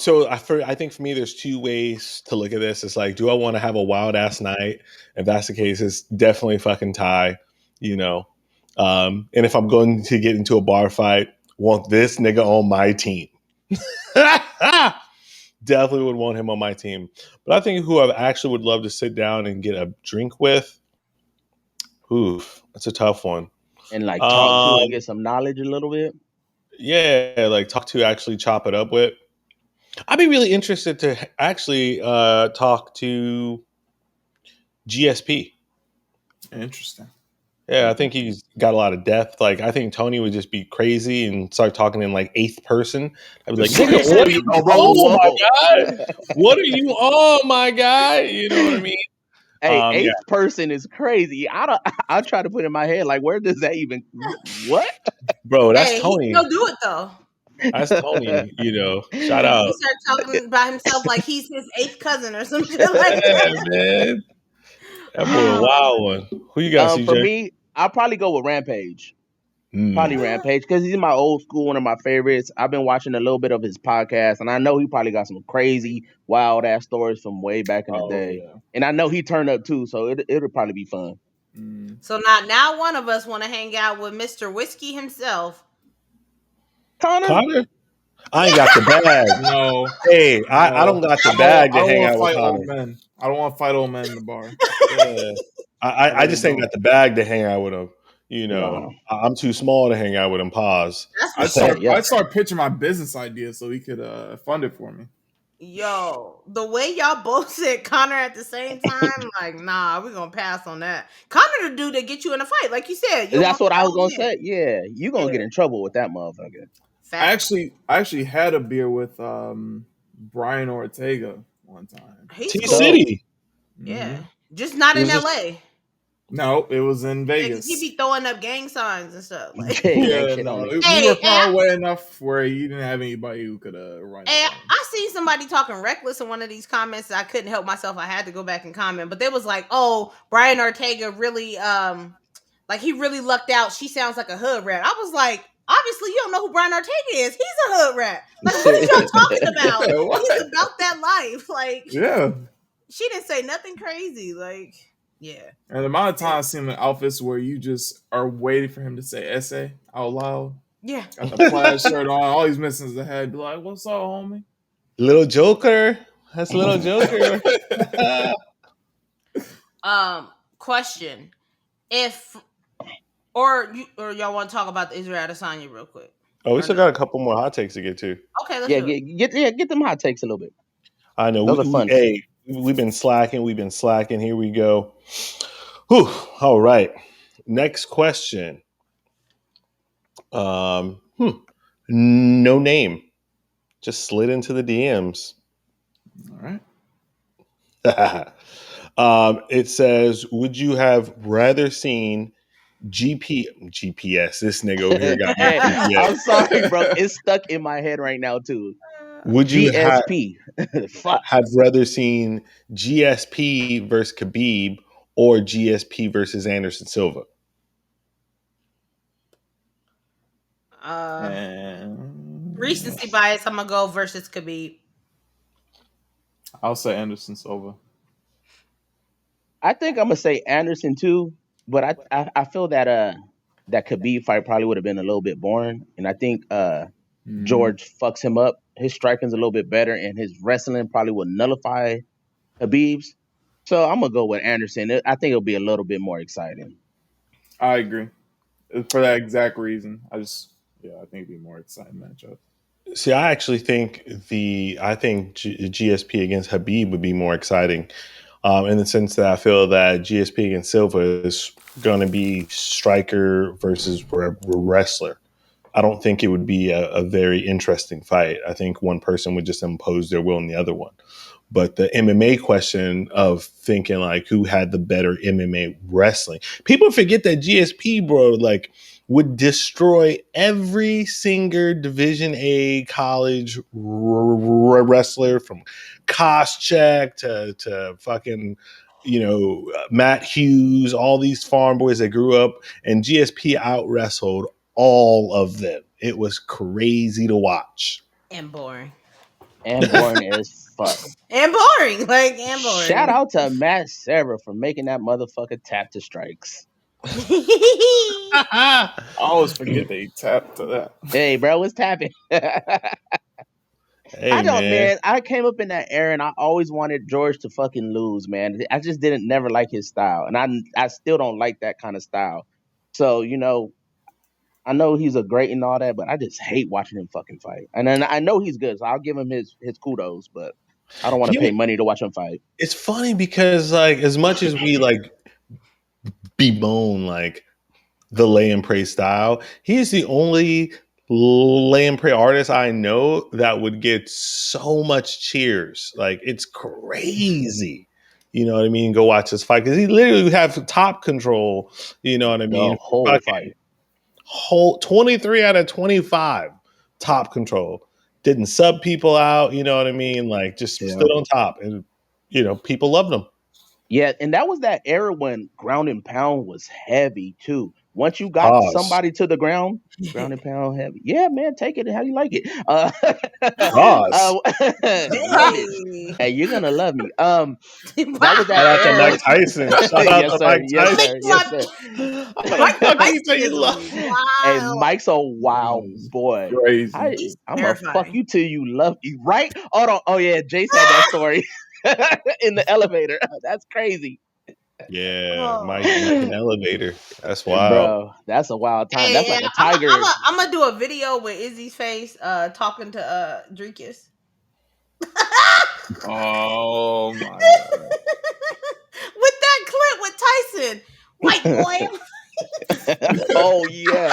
So I think for me, there's two ways to look at this. It's like, do I want to have a wild ass night? If that's the case, it's definitely fucking Ty, and if I'm going to get into a bar fight, want this nigga on my team. Definitely would want him on my team. But I think who I actually would love to sit down and get a drink with. That's a tough one. And like talk to and get some knowledge a little bit. Yeah, like talk to, actually chop it up with. I'd be really interested to actually talk to GSP. Interesting. Yeah, I think he's got a lot of depth. Like, I think Tony would just be crazy and start talking in like eighth person. I'd be like, what are you on, my guy? What are you on, my guy? You know what I mean? Hey, eighth person is crazy. I try to put in my head, like, where does that even, what? Bro, that's Tony. He'll do it though. That's Tony, shout out. He started talking about himself like he's his eighth cousin or some shit like that. Man. That boy a wild one. Who you got, CJ? For me, I'll probably go with Rampage. Probably Rampage, because he's my old school, one of my favorites. I've been watching a little bit of his podcast, and I know he probably got some crazy, wild-ass stories from way back in the day. Yeah. And I know he turned up, too, so it'll probably be fun. So now one of us want to hang out with Mr. Whiskey himself. Connor? I ain't got the bag. No. Hey, I don't got the bag to hang out with Connor. I don't want to fight old men in the bar. Yeah. I just ain't got the bag to hang out with him. I'm too small to hang out with him. Pause. I'd start pitching my business idea so he could fund it for me. Yo, the way y'all both said Connor at the same time, like, nah, we're gonna pass on that. Connor the dude that get you in a fight, like you said. That's what I was gonna say. Yeah, you gonna get in trouble with that motherfucker. I actually had a beer with Brian Ortega one time. T-City. Yeah, just not in LA. No, it was in Vegas. He be throwing up gang signs and stuff. Like, we were far away enough where he didn't have anybody who could run. I seen somebody talking reckless in one of these comments. I couldn't help myself. I had to go back and comment, but they was like, "Oh, Brian Ortega really, like he really lucked out. She sounds like a hood rat." I was like, obviously, you don't know who Brian Ortega is. He's a hood rat. Like, what are y'all talking about? He's about that life. Like, yeah, she didn't say nothing crazy. Like. Yeah. And the amount of time I've seen him in outfits where you just are waiting for him to say essay out loud. Yeah. Got the plaid shirt on. All he's missing is the head. Be like, what's up, homie? Little Joker. That's Little Joker. Question: If or y'all want to talk about the Israel Adesanya real quick? Oh, we still got a couple more hot takes to get to. Okay, let's Yeah, do it. get them hot takes a little bit. I know. Those are fun. We've been slacking. Here we go. Whew. All right. Next question. No name. Just slid into the DMs. All right. It says, would you have rather seen GPS? This nigga over here got me. I'm sorry, bro. It's stuck in my head right now too. Would you GSP? have rather seen GSP versus Khabib or GSP versus Anderson Silva? Recency bias. I'm gonna go versus Khabib. I'll say Anderson Silva. I think I'm gonna say Anderson too, but I feel that that Khabib fight probably would have been a little bit boring, and I think George fucks him up. His striking's a little bit better, and his wrestling probably would nullify Khabib's. So I'm gonna go with Anderson. I think it'll be a little bit more exciting. I agree. For that exact reason. I think it'd be more exciting matchup. See, I actually think GSP against Khabib would be more exciting, in the sense that I feel that GSP against Silva is going to be striker versus wrestler. I don't think it would be a very interesting fight. I think one person would just impose their will on the other one. But the MMA question of thinking like who had the better MMA wrestling, people forget that GSP, bro, like would destroy every single Division A college wrestler from Koscheck to fucking, Matt Hughes, all these farm boys that grew up, and GSP out wrestled all of them. It was crazy to watch. And boring. And boring as fuck. And boring. And boring. Shout out to Matt Serra for making that motherfucker tap to strikes. I always forget they tap to that. Hey, bro, what's tapping? Hey, man. I came up in that era and I always wanted George to fucking lose, man. I just never like his style. And I still don't like that kind of style. So, I know he's a great and all that, but I just hate watching him fucking fight. And then I know he's good, so I'll give him his kudos, but I don't want to pay money to watch him fight. It's funny because, like, as much as we, like, bemoan, like, the lay and pray style, he's the only lay and pray artist I know that would get so much cheers. Like, it's crazy. You know what I mean? Go watch this fight because he literally would have top control. You know what I mean? The whole fight. Whole 23 out of 25 top control. Didn't sub people out. You know what I mean? Like, just stood on top. And, people loved him. Yeah, and that was that era when ground and pound was heavy, too. Once you got somebody to the ground and pound heavy. Yeah, man, take it how you like it. Hey, you're gonna love me. That was that era. Mike Tyson. Shout out to Mike Tyson. Yes, sir. Hey, Mike's a wild boy. Crazy. I'm gonna fuck you till you love me, right? Hold on. Oh yeah, Jace had that story in the elevator. That's crazy. Yeah, Mike in an elevator. That's wild. Bro, that's a wild time. That's like a tiger. I'm gonna do a video with Izzy's face talking to Drinkus. Oh my god. With that clip with Tyson. White boy. Oh yeah.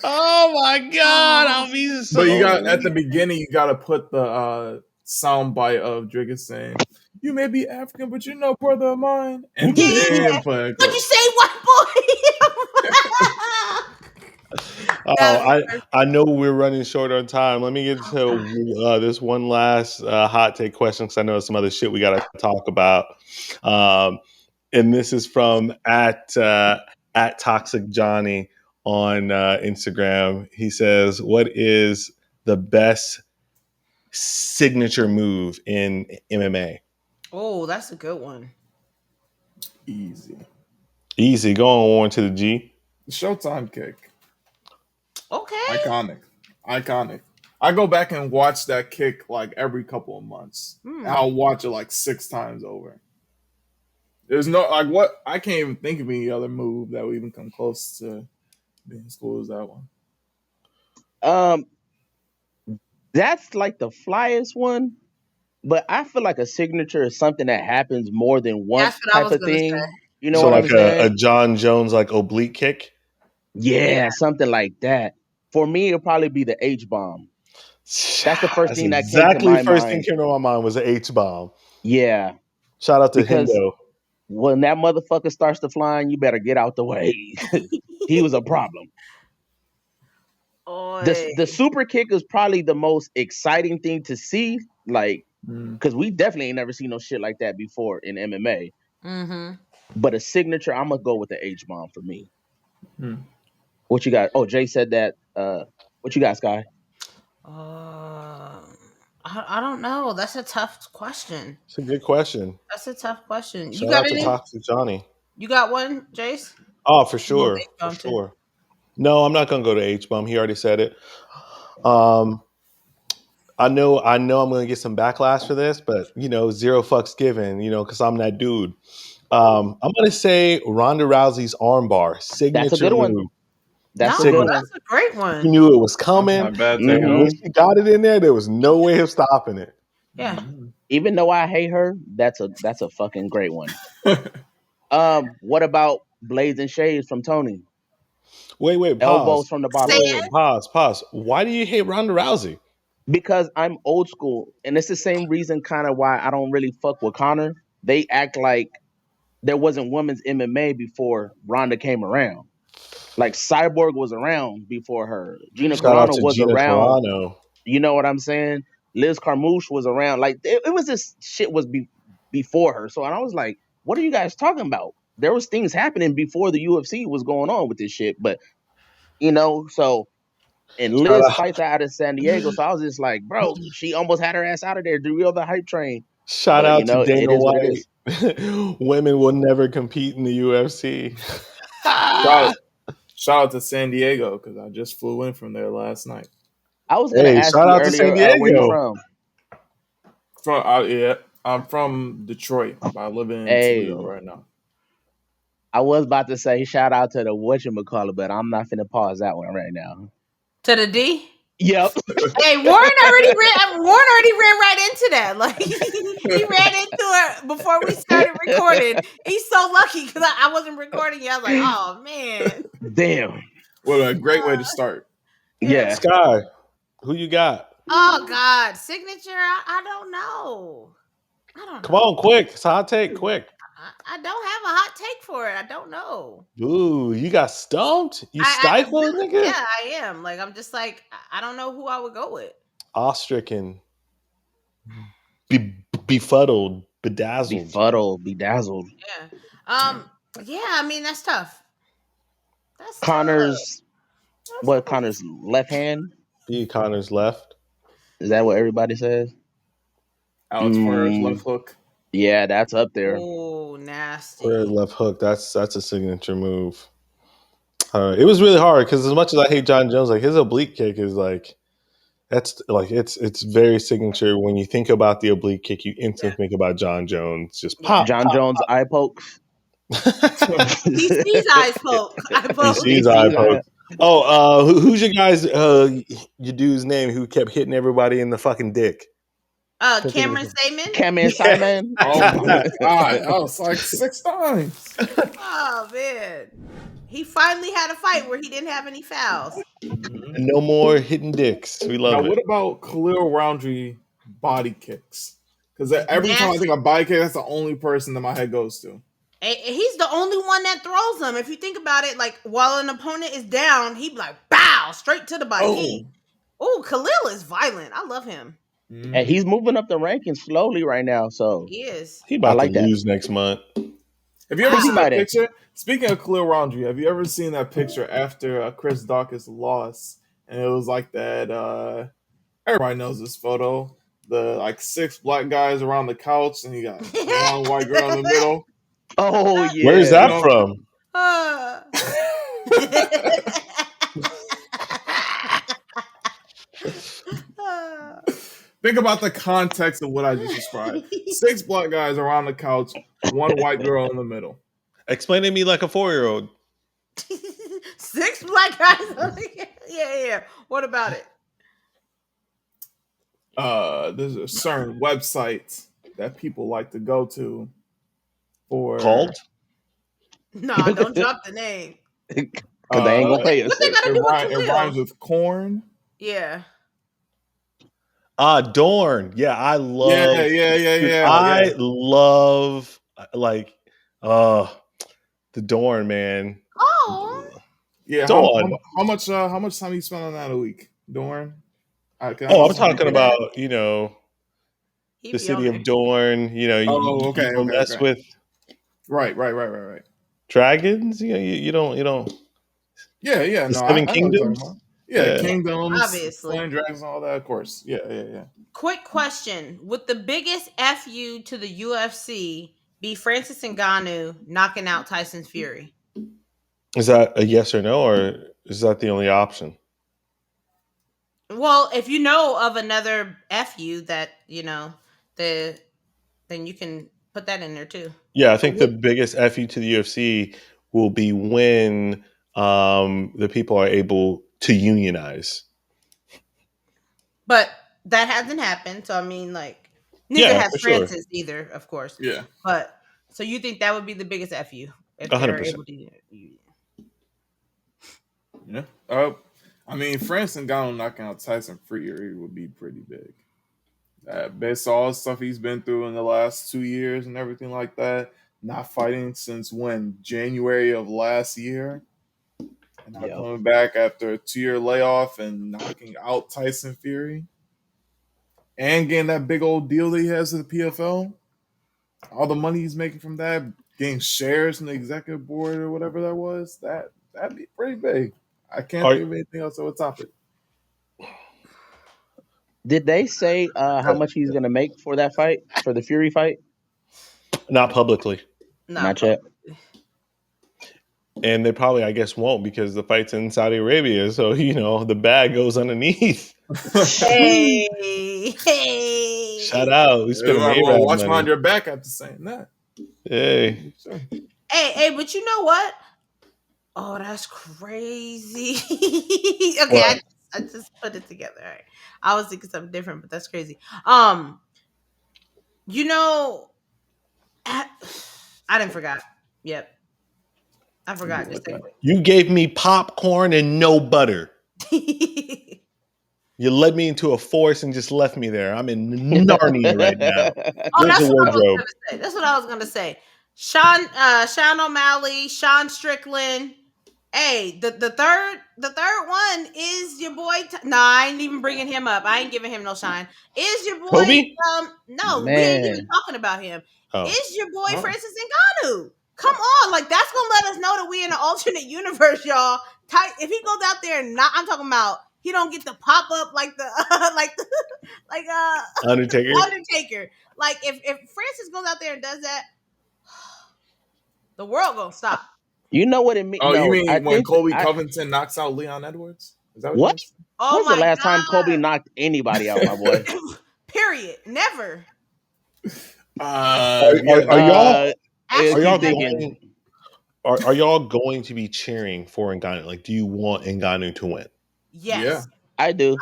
Oh my god. I'll be so. But you got at the beginning you gotta put the sound bite of Drigger saying, "You may be African, but you're no brother of mine." And then but you say white boy. I know we're running short on time. Let me get to this one last hot take question because I know some other shit we got to talk about. And this is from at Toxic Johnny on Instagram. He says, "What is the best signature move in MMA?" Oh, that's a good one. Easy. Go on to the G. Showtime kick. Okay. Iconic. I go back and watch that kick like every couple of months. And I'll watch it like 6 times over. There's no like what I can't even think of any other move that would even come close to being as cool as that one. That's like the flyest one, but I feel like a signature is something that happens more than once That's what I type was of gonna thing. say. You know So what like I'm saying? a Jon Jones like oblique kick. Yeah, something like that. For me, it'll probably be the H bomb. That's the first thing that came to exactly my first mind. thing came to my mind was an H bomb. Yeah, Shout out to because Hendo. when that motherfucker starts to flying, you better get out the way. He was a problem. The super kick is probably the most exciting thing to see, like, because we definitely ain't never seen no shit like that before in MMA. Mm-hmm. But a signature, I'm gonna go with the H bomb for me. What you got? Oh, Jay said that. What you got, Sky? I don't know. That's a tough question. It's a good question. That's a tough question. Shout You got out to any? Toxic Johnny. You got one, Jace? Oh, for sure. For sure. No, I'm not gonna go to H bomb. He already said it. I know I'm gonna get some backlash for this, but zero fucks given, because I'm that dude. I'm gonna say Ronda Rousey's armbar signature That's a good one. move. That's a good one. That's a great one. You knew it was coming. Not bad. When she got it in there was no way of stopping it. Yeah. Even though I hate her, that's a fucking great one. What about Blades and Shades from Tony? Wait, pause. Elbows from the bottom. Pause. Why do you hate Ronda Rousey? Because I'm old school, and it's the same reason kind of why I don't really fuck with Conor. They act like there wasn't women's MMA before Ronda came around. Like Cyborg was around before her. Gina Carano was around. You know what I'm saying? Liz Carmouche was around. Like it was this shit was before her. So I was like, what are you guys talking about? There was things happening before the UFC was going on with this shit. But so and Liz fights out of San Diego. So I was just like, bro, she almost had her ass out of there. Do real the hype train. Shout out to Dana White. Women will never compete in the UFC. Shout out to San Diego because I just flew in from there last night. I was gonna ask you earlier, where you from? I'm from Detroit, but I live in Toledo right now. I was about to say shout out to the whatchamacallit, but I'm not finna pause that one right now. To the D? Yep. Hey, Warren already ran right into that. Like he ran into it before we started recording. He's so lucky because I wasn't recording yet. I was like, oh man. Damn. What a great way to start. Yeah. Sky, who you got? Oh God. Signature? I don't know. Come on, quick. It's a hot take, quick. I don't have a hot take for it. I don't know. Ooh, you got stumped? You stifled, nigga? Yeah, I am. Like, I'm just like, I don't know who I would go with. Awestricken. Befuddled. Bedazzled. Bedazzled. Yeah. Yeah, I mean, that's tough. That's Connor's left hand? Connor's left. Is that what everybody says? Alex Ferrer's left hook. Yeah, that's up there. Oh, nasty. Left hook. That's a signature move. It was really hard because as much as I hate Jon Jones, like his oblique kick is like that's like it's very signature. When you think about the oblique kick, you instantly think about Jon Jones. Just pop. Jon Jones eye pokes. He sees eyes poke. He sees eye poke. Oh, who's your guys? Your dude's name who kept hitting everybody in the fucking dick? Cameron Simon. Cameron Simon. Oh my God! I was like 6 times. Oh man, he finally had a fight where he didn't have any fouls. No more hitting dicks. We love it. What about Khalil Roundtree body kicks? Because every time I think of body kick, that's the only person that my head goes to. He's the only one that throws them. If you think about it, like while an opponent is down, he'd be like, "Bow!" straight to the body. Oh, Khalil is violent. I love him. And he's moving up the rankings slowly right now. So he is. He about to lose next month. Have you ever seen that picture? Speaking of Khalil Roundtree, have you ever seen that picture after Chris Dawkins lost? And it was like that. Everybody knows this photo. The like 6 black guys around the couch, and you got one white girl in the middle. Oh yeah. Where's that from? Think about the context of what I just described. 6 black guys around the couch, 1 white girl in the middle. Explain to me like a 4-year-old. 6 black guys. Yeah. What about it? There's a certain website that people like to go to for Called? No, don't drop the name. Because they ain't gonna pay us. What they gotta do with It rhymes with corn. Yeah. Dorn. Yeah, I love. Yeah. I love like the Dorn, man. Oh. Yeah. Dorn. How much time you spend on that a week, Dorn? I'm talking about the city of Dorn. You don't mess with. Right. Dragons. You don't. Yeah. The 7 Kingdoms. Kingdoms. Obviously. Flame dragons, all that, of course. Yeah. Quick question: would the biggest FU to the UFC be Francis Ngannou knocking out Tyson Fury? Is that a yes or no, or is that the only option? Well, if you know of another FU that then you can put that in there too. Yeah, I think the biggest FU to the UFC will be when the people are able to unionize. But that hasn't happened, so I mean, like, neither has Francis either, of course. Yeah. But so you think that would be the biggest FU if 100%. they're able to? Yeah. I mean, Francis Ngannou knocking out Tyson Fury would be pretty big. Based on all the stuff he's been through in the last 2 years and everything like that, not fighting since when? January of last year. And now coming back after a 2-year layoff and knocking out Tyson Fury. And getting that big old deal that he has with the PFL. All the money he's making from that, getting shares in the executive board or whatever that was, that'd be pretty big. I can't think of anything else that would top it. Did they say how much he's going to make for that fight, for the Fury fight? Not publicly. Not yet. And they probably, I guess, won't because the fight's in Saudi Arabia. So, the bag goes underneath. Hey. Shout out. We spent watch behind your back after saying that. Hey. Sure. Hey, but you know what? Oh, that's crazy. Okay, I just put it together. All right. I was thinking something different, but that's crazy. I didn't forgot. Yep. I forgot. You gave me popcorn and no butter. You led me into a forest and just left me there. I'm in Narnia right now. Where's the wardrobe? That's what I was gonna say. Sean O'Malley, Sean Strickland. Hey, the third one is your boy. I ain't even bringing him up. I ain't giving him no shine. Is your boy? Kobe? No, we ain't even talking about him. Oh. Is your boy Francis Ngannou? Come on, like that's gonna let us know that we in an alternate universe, y'all. If he goes out there and I'm talking about he don't get to pop up like the Undertaker. Like if Francis goes out there and does that, the world gonna stop. You know what it means? Oh, you mean when Colby Covington knocks out Leon Edwards? Is that what? When's the last time Colby knocked anybody out, my boy? Period. Never. Are y'all going to be cheering for Ngannou? Like, do you want Ngannou to win? Yes. Yeah. I do.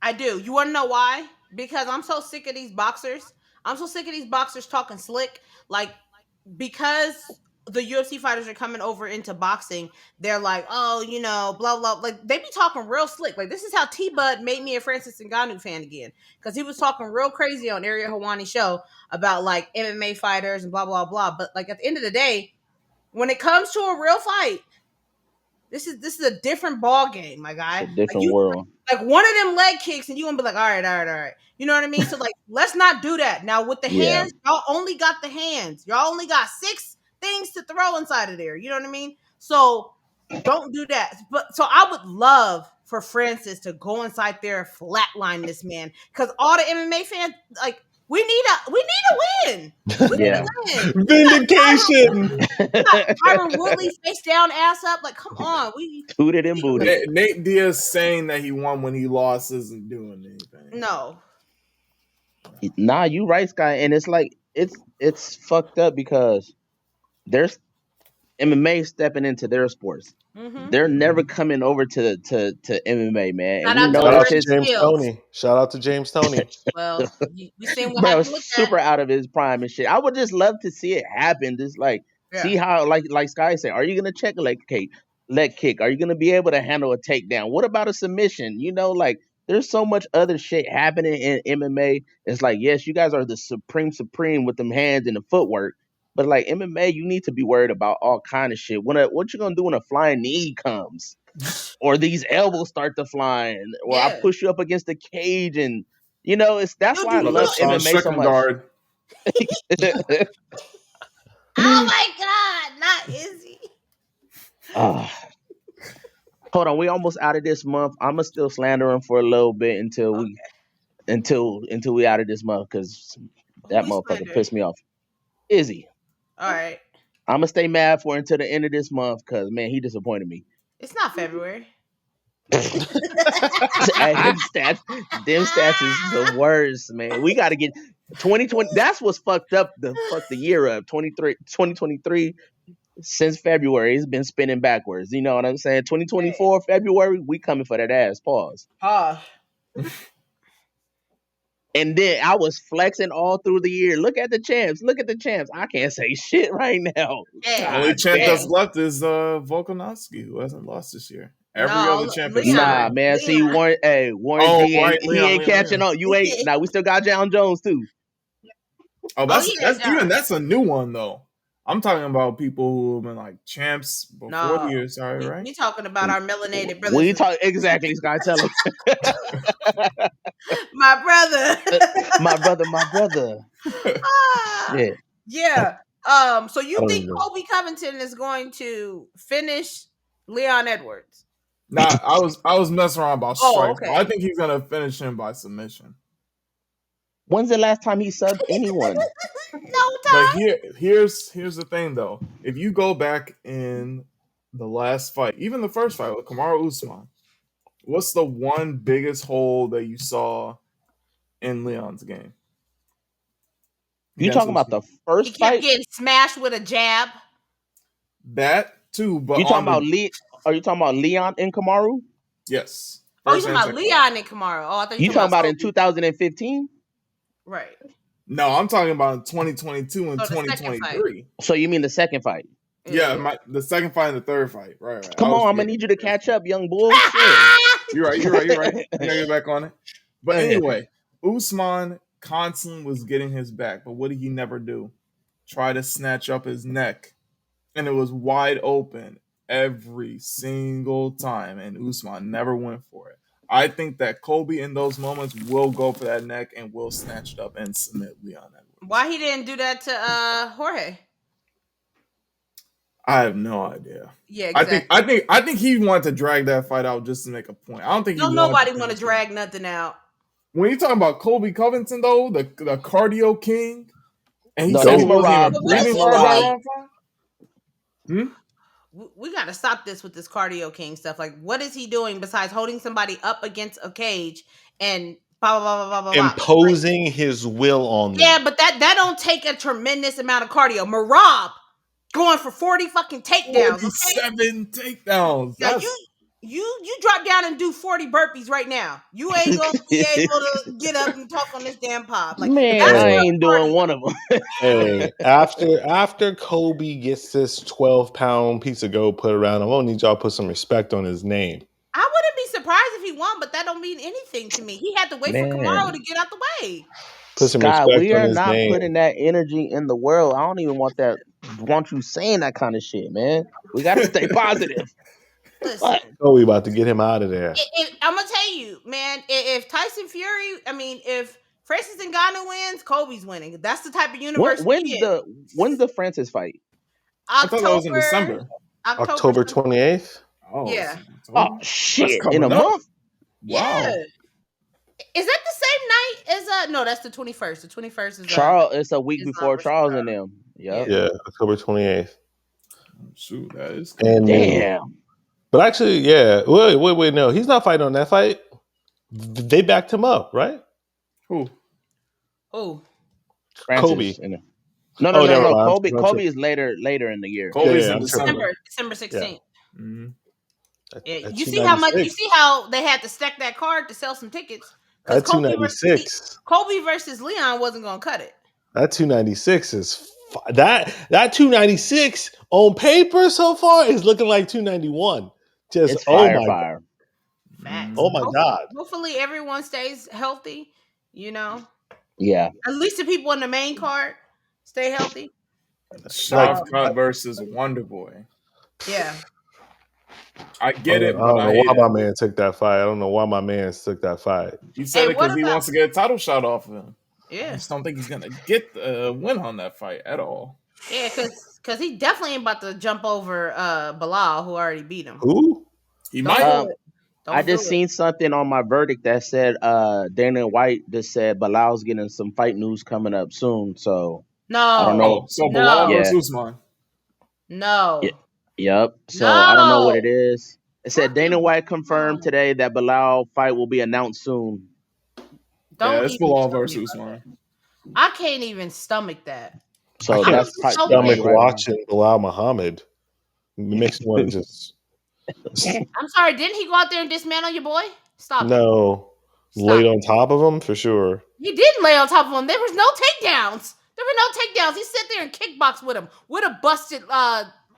I do. You want to know why? Because I'm so sick of these boxers. I'm so sick of these boxers talking slick. Like, because the UFC fighters are coming over into boxing, they're like, oh, blah, blah. Like, they be talking real slick. Like, this is how T-Bud made me a Francis Ngannou fan again. Because he was talking real crazy on Ariel Helwani's show about, like, MMA fighters and blah, blah, blah. But, like, at the end of the day, when it comes to a real fight, this is a different ball game, my guy. It's a different world. Like, one of them leg kicks and you're going to be like, all right. You know what I mean? So, like, let's not do that. Now, with the hands, y'all only got the hands. Y'all only got 6 things to throw inside of there. You know what I mean? So don't do that. But so I would love for Francis to go inside there and flatline this man. Because all the MMA fans, like, we need a win. We need a win. Vindication. Tyron Woodley face down, ass up. Like, come on. We tooted and booted. Nate Diaz saying that he won when he lost isn't doing anything. No. Nah, you right, Sky, and it's like it's fucked up because there's MMA stepping into their sports. Mm-hmm. They're never coming over to MMA, man. Shout And we out to know Shout that out to Orange shit's James Fields. Toney. Shout out to James Toney. Well, we seen what bro happened with that. super out of his prime and shit. I would just love to see it happen. Just like see Yeah. how like Sky said, are you gonna check a leg kick? Are you gonna be able to handle a takedown? What about a submission? You know, like there's so much other shit happening in MMA. It's like, yes, you guys are the supreme with them hands and the footwork. But like MMA, you need to be worried about all kind of shit. What you gonna do when a flying knee comes? Or these elbows start to fly, or I Yeah. push you up against the cage, and you know, that's You why I do love look- Sean MMA so Strickland much. guard. Oh my God, not Izzy. Hold on, we almost out of this month. I'ma still slander him for a little bit until we out of this month because that Who we motherfucker slandering? pissed me off. Izzy, All right. I'ma stay mad for until the end of this month because man, he disappointed me. It's not February. Hey, them stats is the worst, man. We got to get 2020. That's what's fucked up. The year up 2023. Since February, it's been spinning backwards. You know what I'm saying? 2024 February, we coming for that ass. Pause. And then I was flexing all through the year. Look at the champs. I can't say shit right now. Yeah. Only champ damn. that's left is Volkanovski, who hasn't lost this year. Every No, other champ is Leon. Nah, man. See, Warren Oh, G, right, he Leon, ain't catching Leon. on. You ain't. Now we still got Jon Jones too. Oh, that's yeah. that's a new one though. I'm talking about people who have been like champs before No, the year started, right? We talking about our melanated brothers. We talk exactly, Sky. Tell him. My brother. my brother. Ah, Shit. yeah. So you Oh, think yeah. Colby Covington is going to finish Leon Edwards? Nah, I was messing around about Oh, strikes. okay. I think he's gonna finish him by submission. When's the last time he subbed anyone? No But time. here's the thing though. If you go back in the last fight, even the first fight with Kamaru Usman, what's the one biggest hole that you saw in Leon's game? You talking about the He first kept fight? getting smashed with a jab. That too, but You talking on the- about Are you talking about Leon and Kamaru? yes. Oh, you First talking and about second. Leon and Kamaru? Oh, I thought You talking about in Colby. 2015? Right. No, I'm talking about 2022 and Oh, the second 2023. So you mean the second fight? Yeah, the second fight and the third fight. Right. Come I was on, I'm gonna forgetting. need you to catch up, young bull. Shit. You're right. I gotta get back on it. But Okay. anyway, Usman constantly was getting his back, but what did he never do? Try to snatch up his neck, and it was wide open every single time, and Usman never went for it. I think that Colby in those moments will go for that neck and will snatch it up and submit Leon Edwards. Why he didn't do that to Jorge? I have no idea. Yeah, exactly. I think he wanted to drag that fight out just to make a point. I don't think Nobody want to drag nothing out. When you talking about Colby Covington though, the cardio king, and he No, said that's he wasn't Marab. even breathing That's for a Marab. long time. We got to stop this with this cardio king stuff. Like, what is he doing besides holding somebody up against a cage and blah blah blah blah blah blah? Imposing his will on them. Yeah, but that don't take a tremendous amount of cardio. Marab going for 40 fucking takedowns. 47 takedowns. Now you drop down and do 40 burpees right now. You ain't gonna be able to get up and talk on this damn pod. Like, Man, that's I not ain't cardio. doing one of them. Hey, after Kobe gets this 12-pound piece of gold put around him, I'm gonna need y'all to put some respect on his name. I wouldn't be surprised if he won, but that don't mean anything to me. He had to wait for Kamaru to get out the way. Put some Sky, respect we on are his not name. putting that energy in the world. I don't even want you saying that kind of shit, man. We gotta stay positive. Listen, Kobe about to get him out of there. I'm gonna tell you, man. If Tyson Fury, if Francis Ngannou wins, Kobe's winning. That's the type of universe. When's the Francis fight? I thought that was in December. October 28th. Oh, Yeah. Oh shit! coming In a up. month? Yeah. Is that the same night as no? That's the 21st. The 21st is Charles. It's a week it's before not Charles and them. Yep. Yeah, October 28th. Shoot, that is And Damn. but actually, yeah. Wait, no, he's not fighting on that fight. They backed him up, right? Who? Oh, Francis. Kobe. No. Never mind. Kobe is later in the year. Kobe's Yeah, in I'm December. December 16th. Mm-hmm. Yeah. At You see how much? You 296. see how they had to stack that card to sell some tickets because At 296. Kobe versus Leon wasn't gonna cut it. That 296 is that 296 on paper so far is looking like 291. Just It's fire. Facts. Oh my God. Hopefully everyone stays healthy. You know. Yeah. At least the people in the main card stay healthy. Shavkat versus Wonder Boy. Yeah. I get it, I but don't I know hate why it. my man took that fight. I don't know why my man took that fight. He said it because he wants to get a title shot off of him. Yeah. I just don't think he's gonna get the win on that fight at all. Yeah, because he definitely ain't about to jump over Bilal, who already beat him. Who? He Don't might. do it. I just seen something on my verdict that said Dana White just said Bilal's getting some fight news coming up soon. So No. I don't know. So Bilal Yeah. versus Usman. No. Yep. So I don't know what it is. It said Dana White confirmed today that Bilal fight will be announced soon. Don't it's even Bilal tell me versus about Usman. that. I can't even stomach that. So I that's can't probably stomach right. watching Bilal Muhammad. It makes me want to just I'm sorry, didn't he go out there and dismantle your boy? Stop. no Stop. laid on top of him for sure. He didn't lay on top of him. There was no takedowns. There were no takedowns. He sat there and kickboxed with him with a busted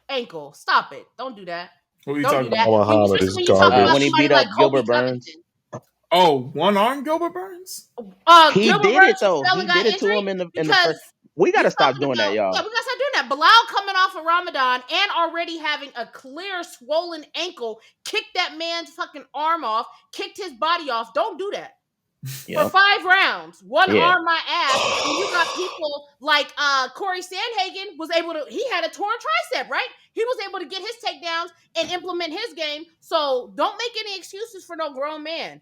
ankle. Stop it. Don't do that. Who are you Don't talking do that. about? Muhammad is When you talk garbage. about When he somebody beat up like Gilbert Colby Burns. Covington. Oh, one-arm Gilbert Burns? He Gilbert did Burns it though. fell He and got did it to injured him in the because first. We got to you're stop talking doing that, about- y'all. Yeah, we gotta stop doing that. Bilal coming off of Ramadan and already having a clear swollen ankle, kicked that man's fucking arm off, kicked his body off. Don't do that. For 5 rounds, one arm my ass. When you got people like Corey Sandhagen was able to, he had a torn tricep, right? He was able to get his takedowns and implement his game. So don't make any excuses for no grown man.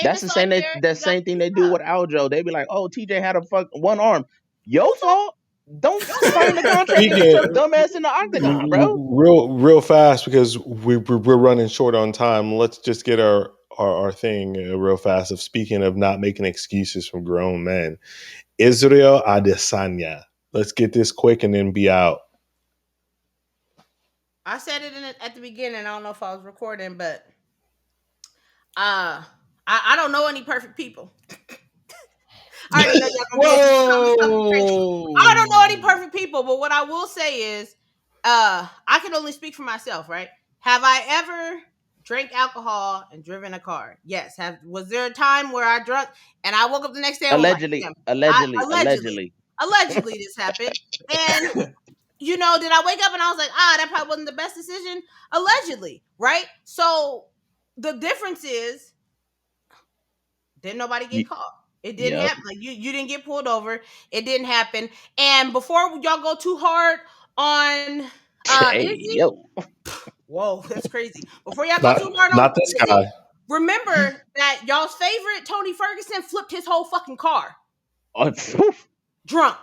That's the same. That same thing they do with Aljo. They be like, "Oh, TJ had a one arm. Your fault. Don't sign the contract and get your dumb ass in the octagon, bro." Real fast because we're running short on time. Let's just get our thing real fast. Of speaking of not making excuses from grown men, Israel Adesanya. Let's get this quick and then be out. I said it at the beginning. I don't know if I was recording, but I don't know any perfect people. I already know y'all gonna be I don't know any perfect people, but what I will say is, I can only speak for myself, right? Have I ever drank alcohol and driven a car? Yes. Was there a time where I drank and I woke up the next day? And Allegedly this happened, and did I wake up and I was like, that probably wasn't the best decision? Allegedly, right? So the difference is, didn't nobody get caught. It didn't happen. Like you didn't get pulled over. It didn't happen. And before y'all go too hard on Izzy, whoa, that's crazy. Before y'all go too hard on not this Izzy, guy. remember that y'all's favorite Tony Ferguson flipped his whole fucking car. Drunk.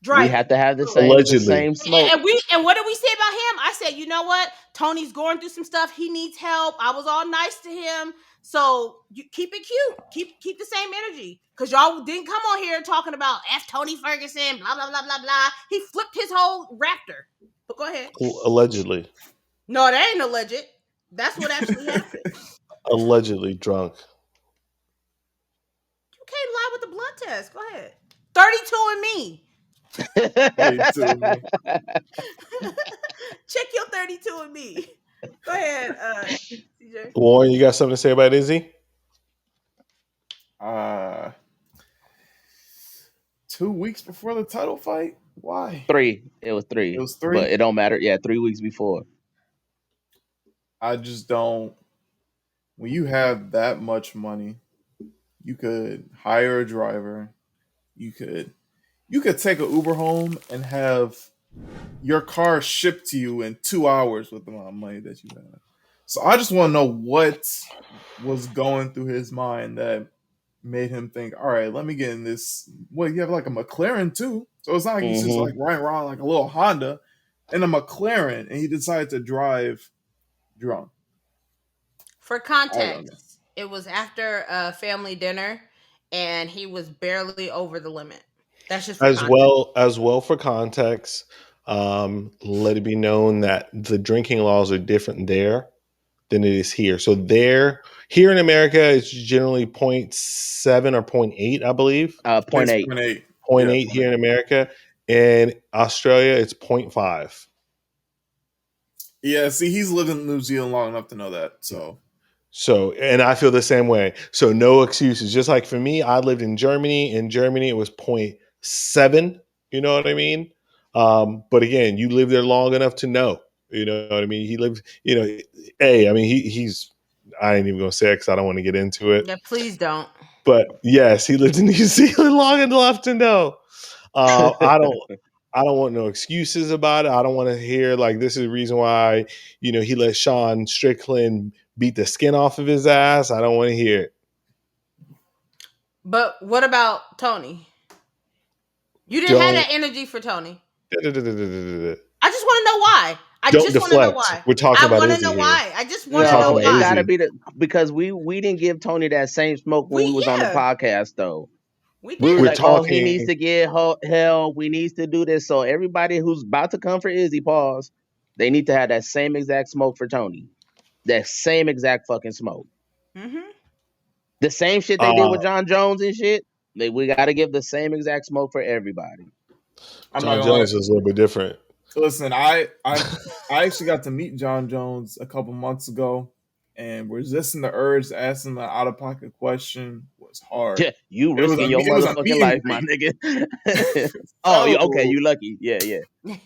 Driving. We have to have the same smoke. And what did we say about him? I said, you know what? Tony's going through some stuff. He needs help. I was all nice to him. So you keep it cute. Keep the same energy. Because y'all didn't come on here talking about F Tony Ferguson, blah, blah, blah, blah, blah. He flipped his whole Raptor. But go ahead. Allegedly. No, that ain't alleged. That's what actually happened. Allegedly drunk. You can't lie with the blood test. Go ahead. 32 and me. Check your 32 and me. Go ahead, CJ. Warren, you got something to say about Izzy? 2 weeks before the title fight? Why? 3. It was 3. But it don't matter. Yeah, 3 weeks before. I just don't. When you have that much money, you could hire a driver. You could take an Uber home and have your car shipped to you in 2 hours with the amount of money that you have. So I just want to know what was going through his mind that made him think, all right, let me get in this. Well, you have like a McLaren too. So it's not like he's just like riding around like a little Honda in a McLaren and he decided to drive drunk. For context, it was after a family dinner and he was barely over the limit. That's just as well for context. Let it be known that the drinking laws are different there than it is here. So here in America, it's generally 0.7 or 0.8, I believe. 0.8. 0.8. 0.8 here in America. In Australia, it's 0.5. Yeah, see, he's lived in New Zealand long enough to know that. So, and I feel the same way. So no excuses. Just like for me, I lived in Germany. In Germany, it was 0.7. You know what I mean? But again, you live there long enough to know. You know what I mean? He lived, I mean, he's, I ain't even going to say it because I don't want to get into it. Yeah, please don't. But yes, he lived in New Zealand long enough to know. I don't want no excuses about it. I don't want to hear like this is the reason why, he let Sean Strickland beat the skin off of his ass. I don't want to hear it. But what about Tony? You didn't have that energy for Tony. I just want to know why. Don't deflect. We're talking about Izzy here. Why. I just want to know why. It gotta be because we didn't give Tony that same smoke when we was on the podcast though. We were like, he needs to get help. We need to do this. So everybody who's about to come for Izzy, pause. They need to have that same exact smoke for Tony. That same exact fucking smoke. Mm-hmm. The same shit they did with Jon Jones and shit. We got to give the same exact smoke for everybody. Jon Jones is a little bit different. Listen, I actually got to meet Jon Jones a couple months ago, and resisting the urge to ask him an out-of-pocket question was hard. Yeah, you risking your motherfucking life, my nigga. Okay, you lucky. Yeah.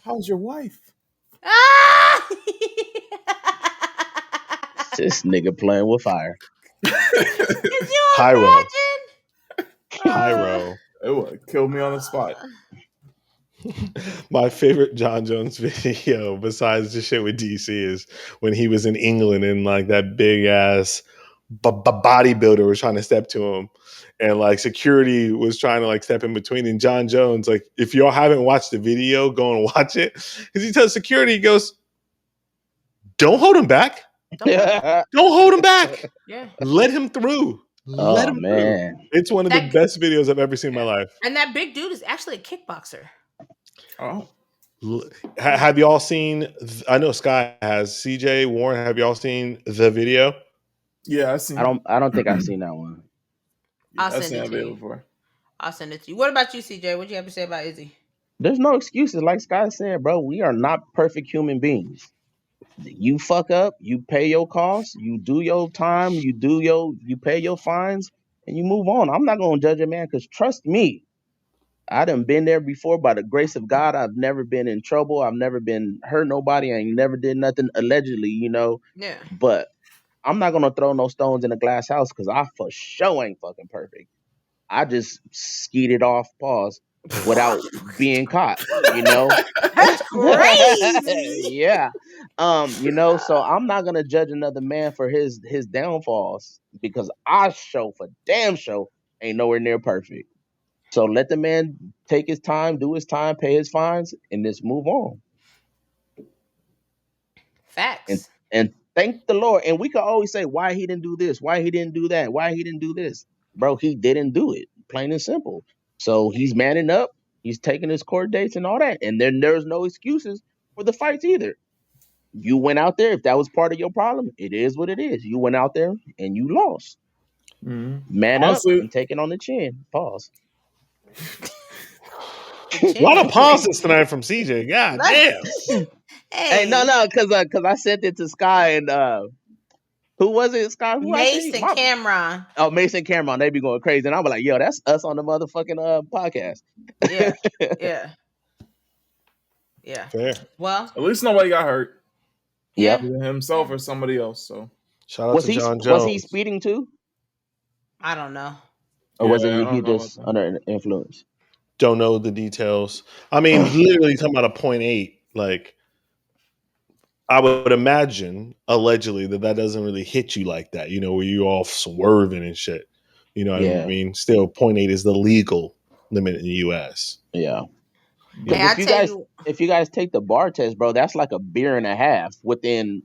How's your wife? This nigga playing with fire. Pyro. Pyro. It would kill me on the spot. My favorite Jon Jones video, besides the shit with DC, is when he was in England and like that big ass bodybuilder was trying to step to him, and like security was trying to like step in between. And Jon Jones, like, if y'all haven't watched the video, go and watch it, because he tells security, he goes, "Don't hold him back. Don't hold him back. Yeah, let him through." Let him through. It's one of the best videos I've ever seen in my life. And that big dude is actually a kickboxer. Oh, have y'all seen? I know Sky has. CJ, Warren, have y'all seen the video? Yeah, I've seen. I don't think I've seen that one. I'll send it to you. Before. I'll send it to you. What about you, CJ? What do you have to say about Izzy? There's no excuses. Like Sky said, bro, we are not perfect human beings. You fuck up, you pay your costs, you do your time, you pay your fines, and you move on. I'm not gonna judge a man because trust me, I done been there before. By the grace of God, I've never been in trouble. I've never been hurt nobody. I ain't never did nothing allegedly, Yeah. But I'm not gonna throw no stones in a glass house because I for sure ain't fucking perfect. I just skeeted off, pause, without being caught, That's crazy. Yeah. So I'm not gonna judge another man for his downfalls because I for damn show ain't nowhere near perfect. So let the man take his time, do his time, pay his fines, and just move on. Facts. And thank the Lord. And we could always say why he didn't do this, why he didn't do that, why he didn't do this. Bro, he didn't do it. Plain and simple. So he's manning up. He's taking his court dates and all that. And then there's no excuses for the fights either. You went out there. If that was part of your problem, it is what it is. You went out there and you lost. Mm-hmm. Man Honestly, up and take it on the chin. Pause. A lot of pauses tonight from CJ. God damn. Hey, no, because I sent it to Sky and who was it? Sky? Who Mason Cameron. Oh, Mason Cameron. They be going crazy, and I'm like, yo, that's us on the motherfucking podcast. Yeah. Fair. Well, at least nobody got hurt. Yeah, himself or somebody else. So shout out to Jon Jones. Was he speeding too? I don't know. Or was he just under influence? Don't know the details. I mean, literally talking about a 0.8. Like, I would imagine, allegedly, that doesn't really hit you like that, where you all swerving and shit. You know what I mean? Still, 0.8 is the legal limit in the U.S. Yeah. Hey, if you guys take the bar test, bro, that's like a beer and a half within,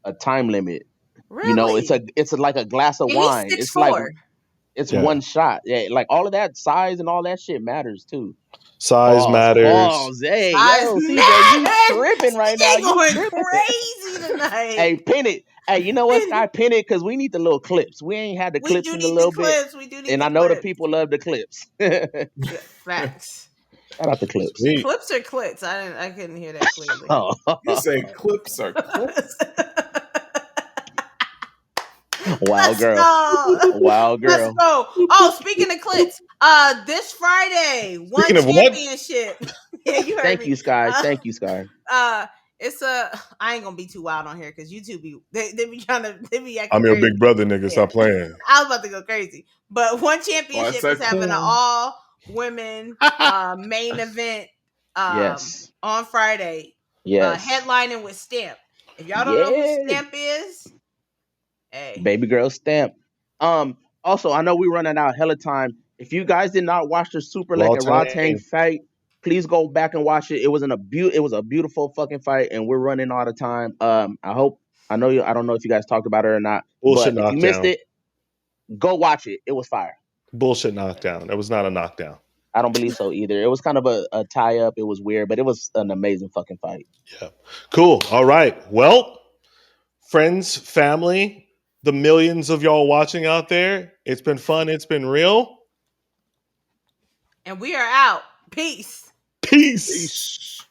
a time limit. Really? It's like a glass of wine. It's like It's Yeah. one shot. Yeah, like all of that size and all that shit matters too. Size matters. Hey, Size yo, CJ, you matters. tripping right now. CJ You going tripping. crazy tonight. Hey, pin it. Hey, you know what, Sky? Pin it because we need the little clips. We ain't had the We clips do in a need little the bit. clips. We do need And the I know the clips. people love the clips. Yeah, facts. Shout out the clips. Sweet. Clips or clicks? I couldn't hear that clearly. Oh. You say clips are clips? Wild girl. Let's go. Wild Let's girl. go. Oh, speaking of clips, this Friday, one Speaking of what? championship. Yeah, you heard Thank me. you, Sky. Thank you, Sky. It's I ain't gonna be too wild on here because YouTube they be acting I'm your crazy. big brother, nigga. Stop playing. I was about to go crazy, but one championship Well, is having an corn. all women main event Yes. on Friday. Yes. Headlining with Stamp. If y'all don't know who Stamp is, hey, Baby girl Stamp. Also, I know we're running out hella time. If you guys did not watch the Super Leg and Raw Tang fight, please go back and watch it. It was a beautiful fucking fight, and we're running out of time. I don't know if you guys talked about it or not. Bullshit but if you missed knockdown. it, go watch it. It was fire. Bullshit knockdown. It was not a knockdown. I don't believe so either. It was kind of a tie up. It was weird, but it was an amazing fucking fight. Yeah. Cool. All right. Well, friends, family, the millions of y'all watching out there, it's been fun. It's been real. and we are out. Peace. Peace. Peace.